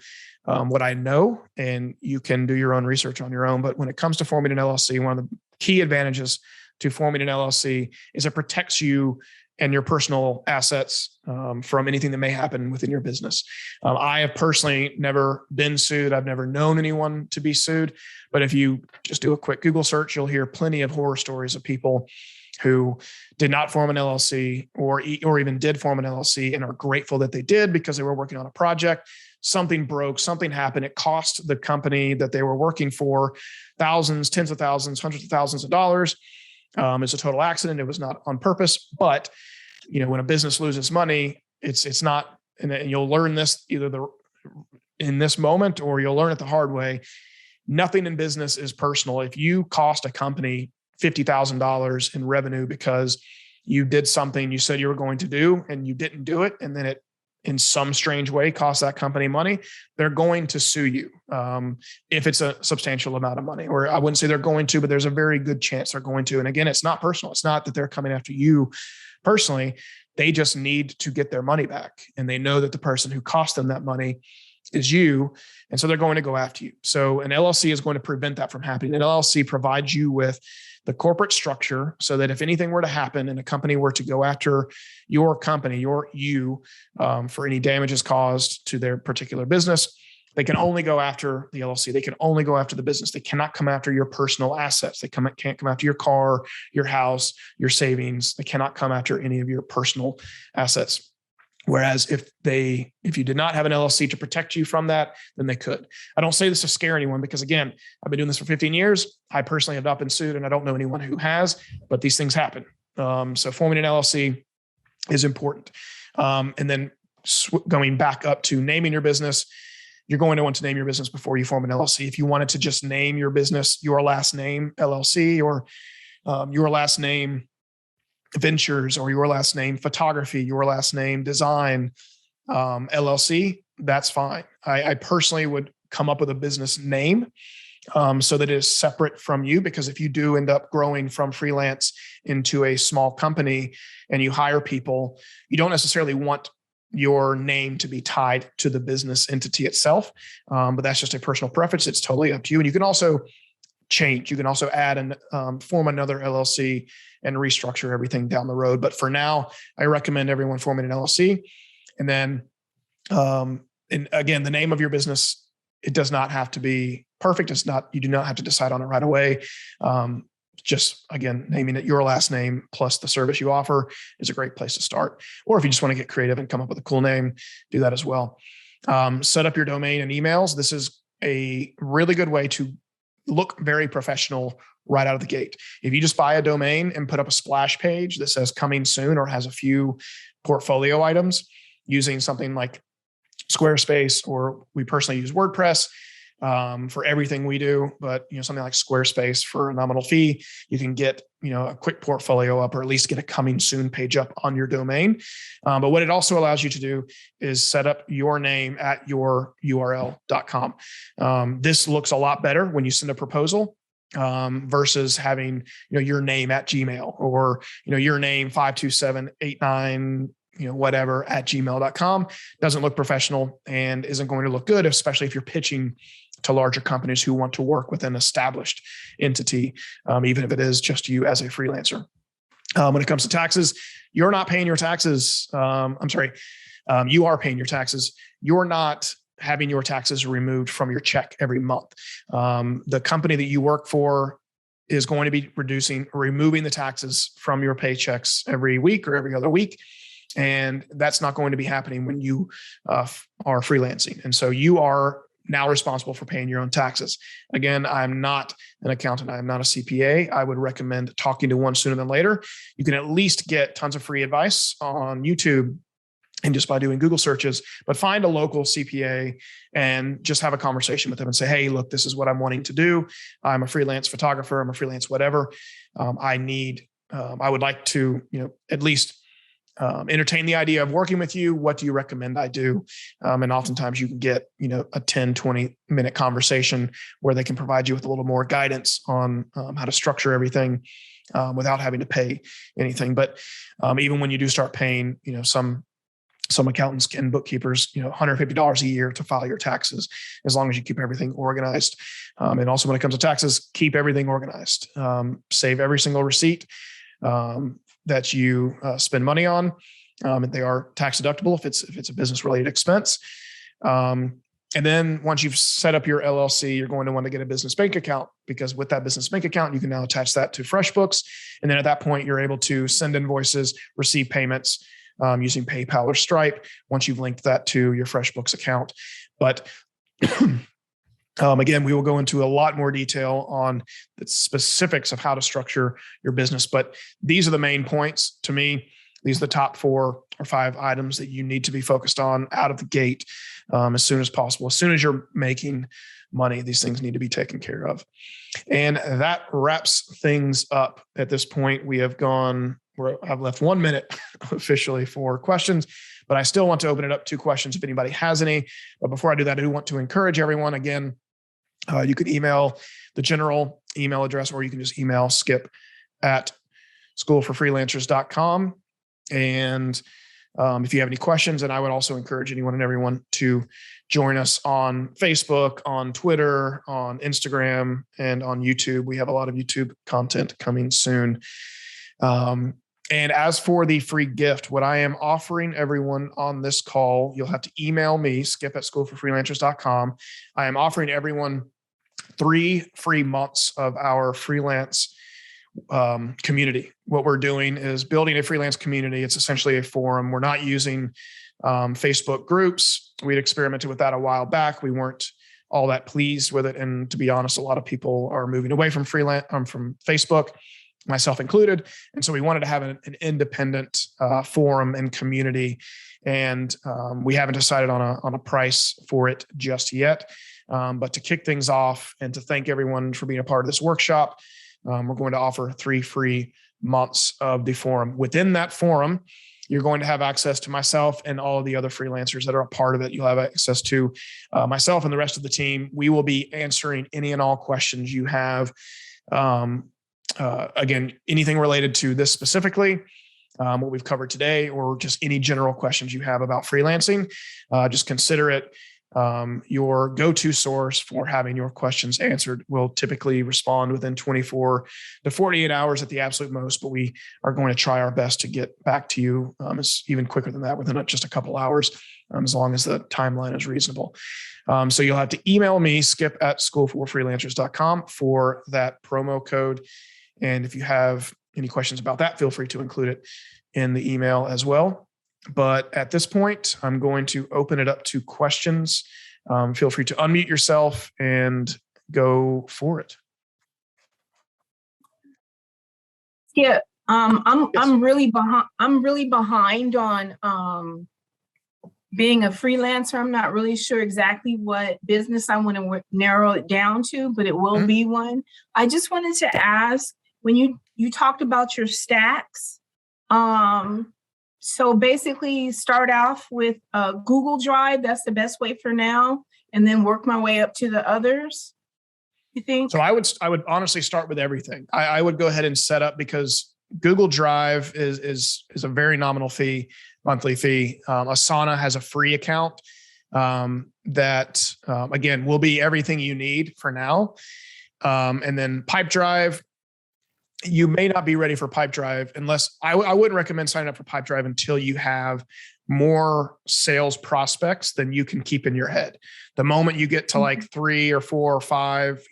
what I know, and you can do your own research on your own. But when it comes to forming an LLC, one of the key advantages to forming an LLC is it protects you and your personal assets from anything that may happen within your business. I have personally never been sued. I've never known anyone to be sued. But if you just do a quick Google search, you'll hear plenty of horror stories of people who did not form an LLC or even did form an LLC and are grateful that they did because they were working on a project. Something broke, something happened. It cost the company that they were working for thousands, tens of thousands, hundreds of thousands of dollars. It's a total accident. It was not on purpose. But when a business loses money, it's not, and you'll learn this either in this moment or you'll learn it the hard way. Nothing in business is personal. If you cost a company $50,000 in revenue because you did something you said you were going to do and you didn't do it, and then it in some strange way costs that company money, they're going to sue you if it's a substantial amount of money. Or I wouldn't say they're going to, but there's a very good chance they're going to. And again, it's not personal. It's not that they're coming after you personally. They just need to get their money back. And they know that the person who cost them that money is you. And so they're going to go after you. So an LLC is going to prevent that from happening. An LLC provides you with the corporate structure so that if anything were to happen and a company were to go after your company, for any damages caused to their particular business, they can only go after the LLC. They can only go after the business. They cannot come after your personal assets. They can't come after your car, your house, your savings. They cannot come after any of your personal assets. Whereas if you did not have an LLC to protect you from that, then they could. I don't say this to scare anyone because, again, I've been doing this for 15 years. I personally have not been sued and I don't know anyone who has, but these things happen. So forming an LLC is important. And then going back up to naming your business, you're going to want to name your business before you form an LLC. If you wanted to just name your business, your last name LLC, or your last name Ventures, or your last name Photography, your last name Design, LLC, that's fine. I personally would come up with a business name so that it is separate from you, because if you do end up growing from freelance into a small company and you hire people, you don't necessarily want your name to be tied to the business entity itself. But that's just a personal preference. It's totally up to you. And you can also change. You can also add and form another LLC and restructure everything down the road. But for now, I recommend everyone forming an LLC. And then, and again, the name of your business, it does not have to be perfect. You do not have to decide on it right away. Just again, naming it your last name plus the service you offer is a great place to start. Or if you just want to get creative and come up with a cool name, do that as well. Set up your domain and emails. This is a really good way to look very professional right out of the gate. If you just buy a domain and put up a splash page that says coming soon or has a few portfolio items using something like Squarespace, or we personally use WordPress for everything we do, but something like Squarespace for a nominal fee, you can get a quick portfolio up, or at least get a coming soon page up on your domain. But what it also allows you to do is set up your name at your url.com. This looks a lot better when you send a proposal versus having your name at Gmail, or your name 52789 whatever at gmail.com. Doesn't look professional and isn't going to look good, especially if you're pitching to larger companies who want to work with an established entity, even if it is just you as a freelancer. When it comes to taxes, you're not paying your taxes. You are paying your taxes. You're not having your taxes removed from your check every month. The company that you work for is going to be removing the taxes from your paychecks every week or every other week. And that's not going to be happening when you are freelancing. And so you are now responsible for paying your own taxes. Again, I'm not an accountant. I am not a CPA. I would recommend talking to one sooner than later. You can at least get tons of free advice on YouTube and just by doing Google searches, but find a local CPA and just have a conversation with them and say, hey, look, this is what I'm wanting to do. I'm a freelance photographer. I'm a freelance whatever. I would like to, at least entertain the idea of working with you. What do you recommend I do? And oftentimes you can get, a 10, 20 minute conversation where they can provide you with a little more guidance on how to structure everything without having to pay anything. But even when you do start paying, some accountants and bookkeepers, $150 a year to file your taxes, as long as you keep everything organized. And also when it comes to taxes, keep everything organized. Save every single receipt that you spend money on. They are tax deductible if it's a business related expense. And then once you've set up your LLC, you're going to want to get a business bank account, because with that business bank account, you can now attach that to FreshBooks. And then at that point, you're able to send invoices, receive payments using PayPal or Stripe once you've linked that to your FreshBooks account. But Again, we will go into a lot more detail on the specifics of how to structure your business, but these are the main points to me. These are the top 4 or 5 items that you need to be focused on out of the gate as soon as possible. As soon as you're making money, these things need to be taken care of. And that wraps things up at this point. I've left 1 minute officially for questions, but I still want to open it up to questions if anybody has any. But before I do that, I do want to encourage everyone again. You could email the general email address, or you can just email Skip at schoolforfreelancers.com. And if you have any questions, and I would also encourage anyone and everyone to join us on Facebook, on Twitter, on Instagram, and on YouTube. We have a lot of YouTube content coming soon. And as for the free gift, what I am offering everyone on this call, you'll have to email me, skip at schoolforfreelancers.com. I am offering everyone 3 free months of our freelance community. What we're doing is building a freelance community. It's essentially a forum. We're not using Facebook groups. We'd experimented with that a while back. We weren't all that pleased with it. And to be honest, a lot of people are moving away from from Facebook, myself included. And so we wanted to have an independent forum and community. And we haven't decided on a price for it just yet. But to kick things off and to thank everyone for being a part of this workshop, we're going to offer 3 free months of the forum. Within that forum, you're going to have access to myself and all of the other freelancers that are a part of it. You'll have access to myself and the rest of the team. We will be answering any and all questions you have. Again, anything related to this specifically, what we've covered today, or just any general questions you have about freelancing, just consider it your go-to source for having your questions answered. We'll typically respond within 24 to 48 hours at the absolute most, but we are going to try our best to get back to you even quicker than that, within just a couple hours, as long as the timeline is reasonable. So you'll have to email me, skip at schoolforfreelancers.com, for that promo code. And if you have any questions about that, feel free to include it in the email as well. But at this point, I'm going to open it up to questions. Feel free to unmute yourself and go for it. Yeah, I'm really behind. I'm really behind on being a freelancer. I'm not really sure exactly what business I want to narrow it down to, but it will be one. I just wanted to ask, when you talked about your stacks. So basically start off with Google Drive. That's the best way for now. And then work my way up to the others, you think? So I would honestly start with everything. I would go ahead and set up, because Google Drive is a very nominal fee, monthly fee. Asana has a free account that, again, will be everything you need for now. And then Pipedrive, you may not be ready for Pipedrive unless I wouldn't recommend signing up for Pipedrive until you have more sales prospects than you can keep in your head. The moment you get to like 3 or 4 or 5,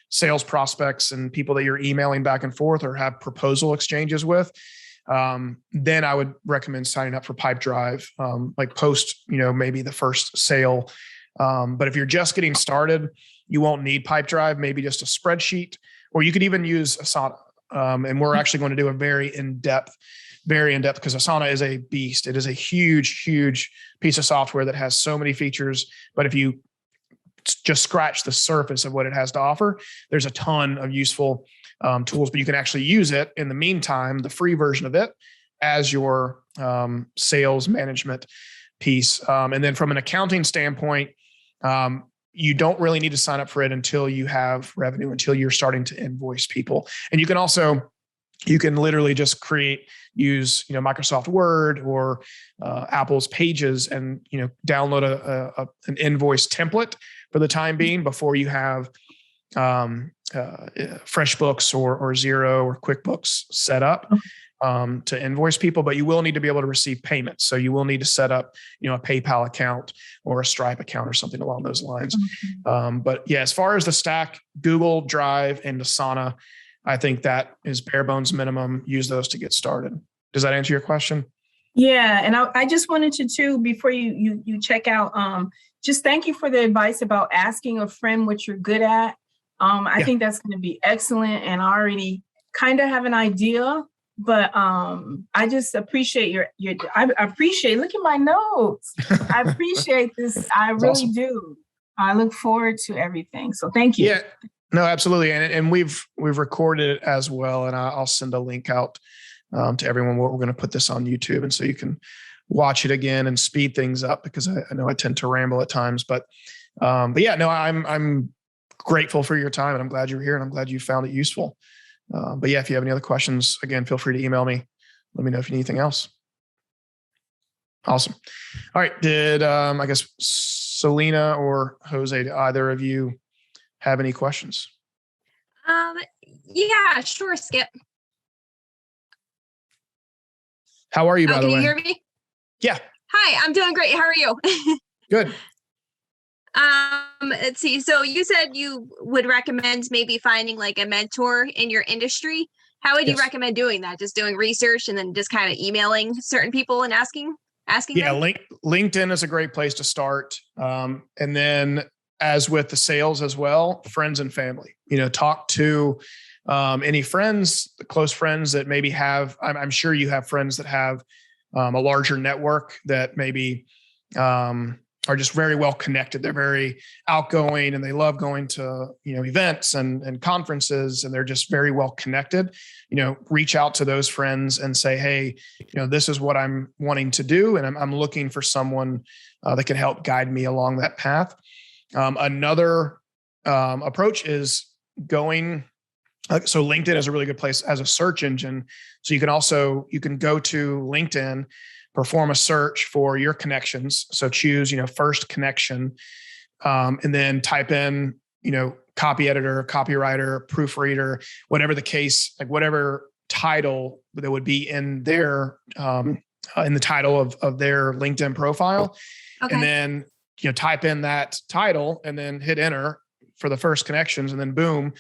sales prospects and people that you're emailing back and forth or have proposal exchanges with, then I would recommend signing up for Pipedrive, like post, maybe the first sale. But if you're just getting started, you won't need Pipedrive, maybe just a spreadsheet, or you could even use Asana. And we're actually going to do a very in-depth, because Asana is a beast. It is a huge, huge piece of software that has so many features. But if you just scratch the surface of what it has to offer, there's a ton of useful tools, but you can actually use it in the meantime, the free version of it, as your sales management piece. And then from an accounting standpoint, you don't really need to sign up for it until you have revenue, until you're starting to invoice people. And you can literally just use Microsoft Word or Apple's Pages and download an invoice template for the time being before you have FreshBooks or Xero or QuickBooks set up to invoice people, but you will need to be able to receive payments. So you will need to set up, a PayPal account or a Stripe account or something along those lines. But yeah, as far as the stack, Google Drive and Asana, I think that is bare bones minimum. Use those to get started. Does that answer your question? Yeah, and I just wanted to too, before you check out, just thank you for the advice about asking a friend what you're good at. I Yeah. think that's going to be excellent, and I already kind of have an idea, but I just appreciate your. I appreciate. Look at my notes. I appreciate this. I That's really awesome. do. I look forward to everything. So thank you. Yeah. No, absolutely. And we've recorded it as well. And I'll send a link out to everyone. We're going to put this on YouTube. And so you can watch it again and speed things up, because I know I tend to ramble at times, but yeah, no, I'm grateful for your time, and I'm glad you're here, and I'm glad you found it useful. But yeah, if you have any other questions, again, feel free to email me. Let me know if you need anything else. Awesome. All right. Did, I guess, Selena or Jose, do either of you have any questions? Yeah, sure, Skip. How are you, by the way? Can you hear me? Yeah. Hi, I'm doing great. How are you? Good. Let's see. So you said you would recommend maybe finding like a mentor in your industry. How would you recommend doing that? Just doing research and then just kind of emailing certain people and asking Yeah, them? LinkedIn is a great place to start. And then, as with the sales as well, friends and family. Talk to any friends, close friends that maybe have. I'm sure you have friends that have a larger network that maybe are just very well connected. They're very outgoing, and they love going to events and conferences, and they're just very well connected. Reach out to those friends and say, hey, this is what I'm wanting to do, and I'm looking for someone that can help guide me along that path. Another approach is going. So LinkedIn is a really good place as a search engine. So you can go to LinkedIn, perform a search for your connections. So choose, first connection, and then type in, copy editor, copywriter, proofreader, whatever the case, like whatever title that would be in their, in the title of their LinkedIn profile. Okay. And then, type in that title and then hit enter for the first connections. And then boom,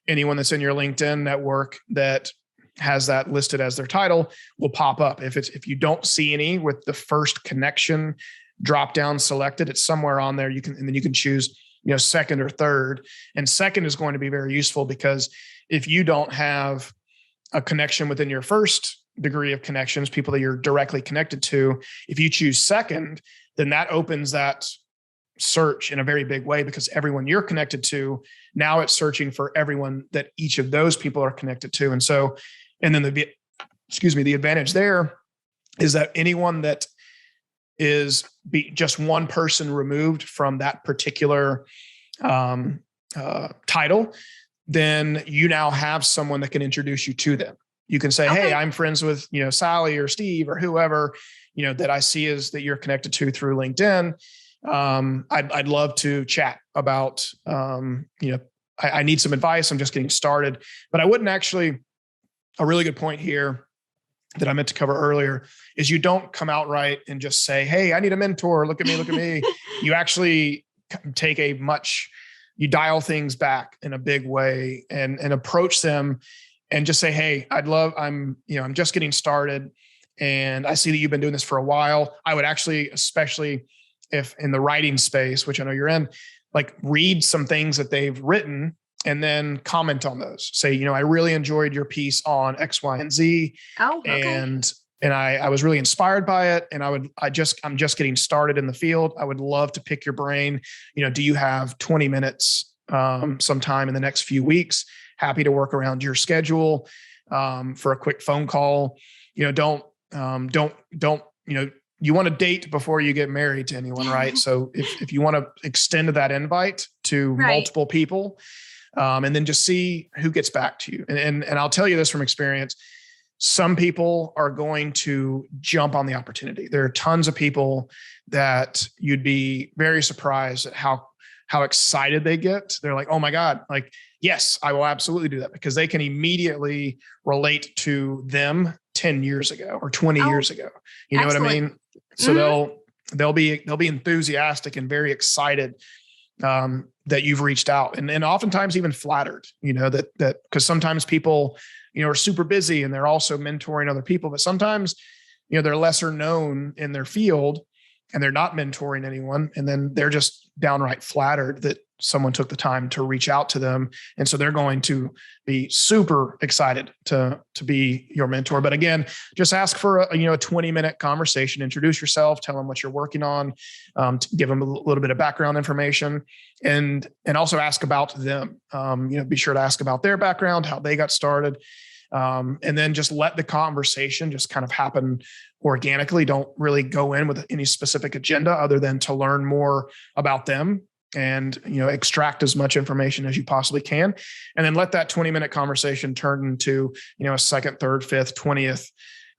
anyone that's in your LinkedIn network that has that listed as their title will pop up. If you don't see any with the first connection drop down selected, it's somewhere on there. You can choose, second or third. And second is going to be very useful, because if you don't have a connection within your first degree of connections, people that you're directly connected to, if you choose second, then that opens that search in a very big way, because everyone you're connected to, now it's searching for everyone that each of those people are connected to. And then the advantage there is that anyone that is just one person removed from that particular title, then you now have someone that can introduce you to them. You can say, okay, hey, I'm friends with, Sally or Steve or whoever, that I see is that you're connected to through LinkedIn. I'd love to chat about, I need some advice. I'm just getting started, but I wouldn't actually. A really good point here that I meant to cover earlier is you don't come out right and just say, hey, I need a mentor. Look at me. You actually you dial things back in a big way and approach them and just say, hey, I'm just getting started, and I see that you've been doing this for a while. I would actually, especially if in the writing space, which I know you're in, like read some things that they've written and then comment on those. Say, I really enjoyed your piece on X, Y, and Z. Oh, okay. And I was really inspired by it. And I'm just getting started in the field. I would love to pick your brain. Do you have 20 minutes sometime in the next few weeks? Happy to work around your schedule for a quick phone call. Don't you want to date before you get married to anyone, right? So if you want to extend that invite to multiple people, and then just see who gets back to you. And I'll tell you this from experience, some people are going to jump on the opportunity. There are tons of people that you'd be very surprised at how excited they get. They're like, oh my God, like, yes, I will absolutely do that, because they can immediately relate to them 10 years ago or 20 years ago. You know what I mean? So they'll be enthusiastic and very excited that you've reached out, and oftentimes even flattered, that because sometimes people, are super busy and they're also mentoring other people, but sometimes they're lesser known in their field and they're not mentoring anyone. And then they're just downright flattered that someone took the time to reach out to them. And so they're going to be super excited to be your mentor. But again, just ask for a 20-minute conversation, introduce yourself, tell them what you're working on, give them a little bit of background information, and also ask about them. Be sure to ask about their background, how they got started. And then just let the conversation just kind of happen organically. Don't really go in with any specific agenda other than to learn more about them and, extract as much information as you possibly can. And then let that 20-minute conversation turn into, a second, third, fifth, 20th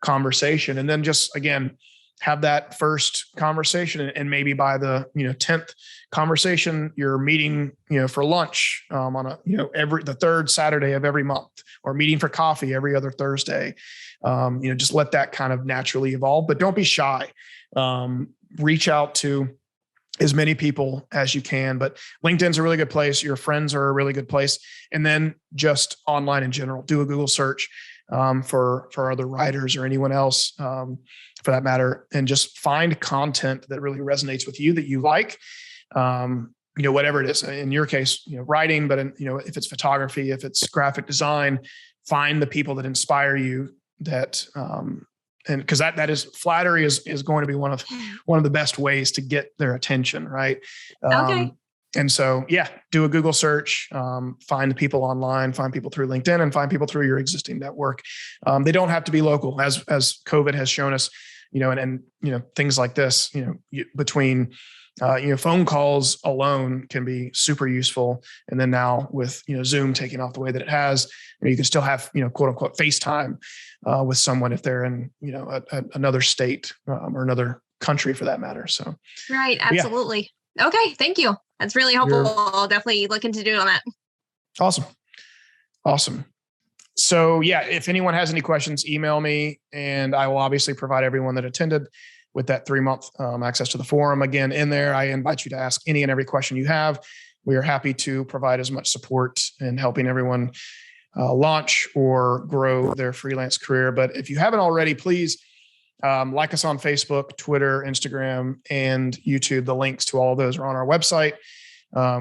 conversation. And then just, again, have that first conversation. And maybe by the, 10th conversation, you're meeting, for lunch, on the third Saturday of every month, or meeting for coffee every other Thursday. Just let that kind of naturally evolve, but don't be shy. Reach out to as many people as you can, but LinkedIn's a really good place. Your friends are a really good place. And then just online in general, do a Google search, for other writers or anyone else, for that matter, and just find content that really resonates with you, that you like, whatever it is. In your case, writing, but if it's photography, if it's graphic design, find the people that inspire you, that, and because that is, flattery is going to be one of the best ways to get their attention. Right. Okay. And so, do a Google search, find the people online, find people through LinkedIn, and find people through your existing network. They don't have to be local, as COVID has shown us, and things like this, between, phone calls alone can be super useful. And then now with, Zoom taking off the way that it has, you can still have, quote unquote, FaceTime with someone if they're in, another state, or another country for that matter. So. Right. Absolutely. Yeah. Okay. Thank you. That's really helpful. I'll definitely look into doing that. Awesome. So if anyone has any questions, email me, and I will obviously provide everyone that attended with that 3-month access to the forum. Again, in there, I invite you to ask any and every question you have. We are happy to provide as much support in helping everyone launch or grow their freelance career. But if you haven't already, please like us on Facebook, Twitter, Instagram, and YouTube. The links to all of those are on our website,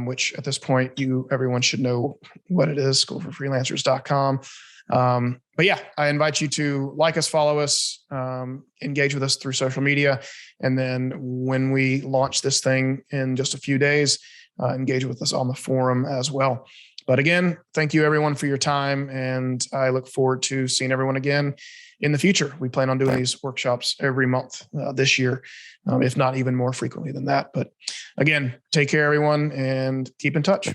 which at this point, everyone should know what it is, schoolforfreelancers.com. But I invite you to like us, follow us, engage with us through social media. And then when we launch this thing in just a few days, engage with us on the forum as well. But again, thank you everyone for your time. And I look forward to seeing everyone again in the future. We plan on doing these workshops every month this year, if not even more frequently than that. But again, take care, everyone, and keep in touch.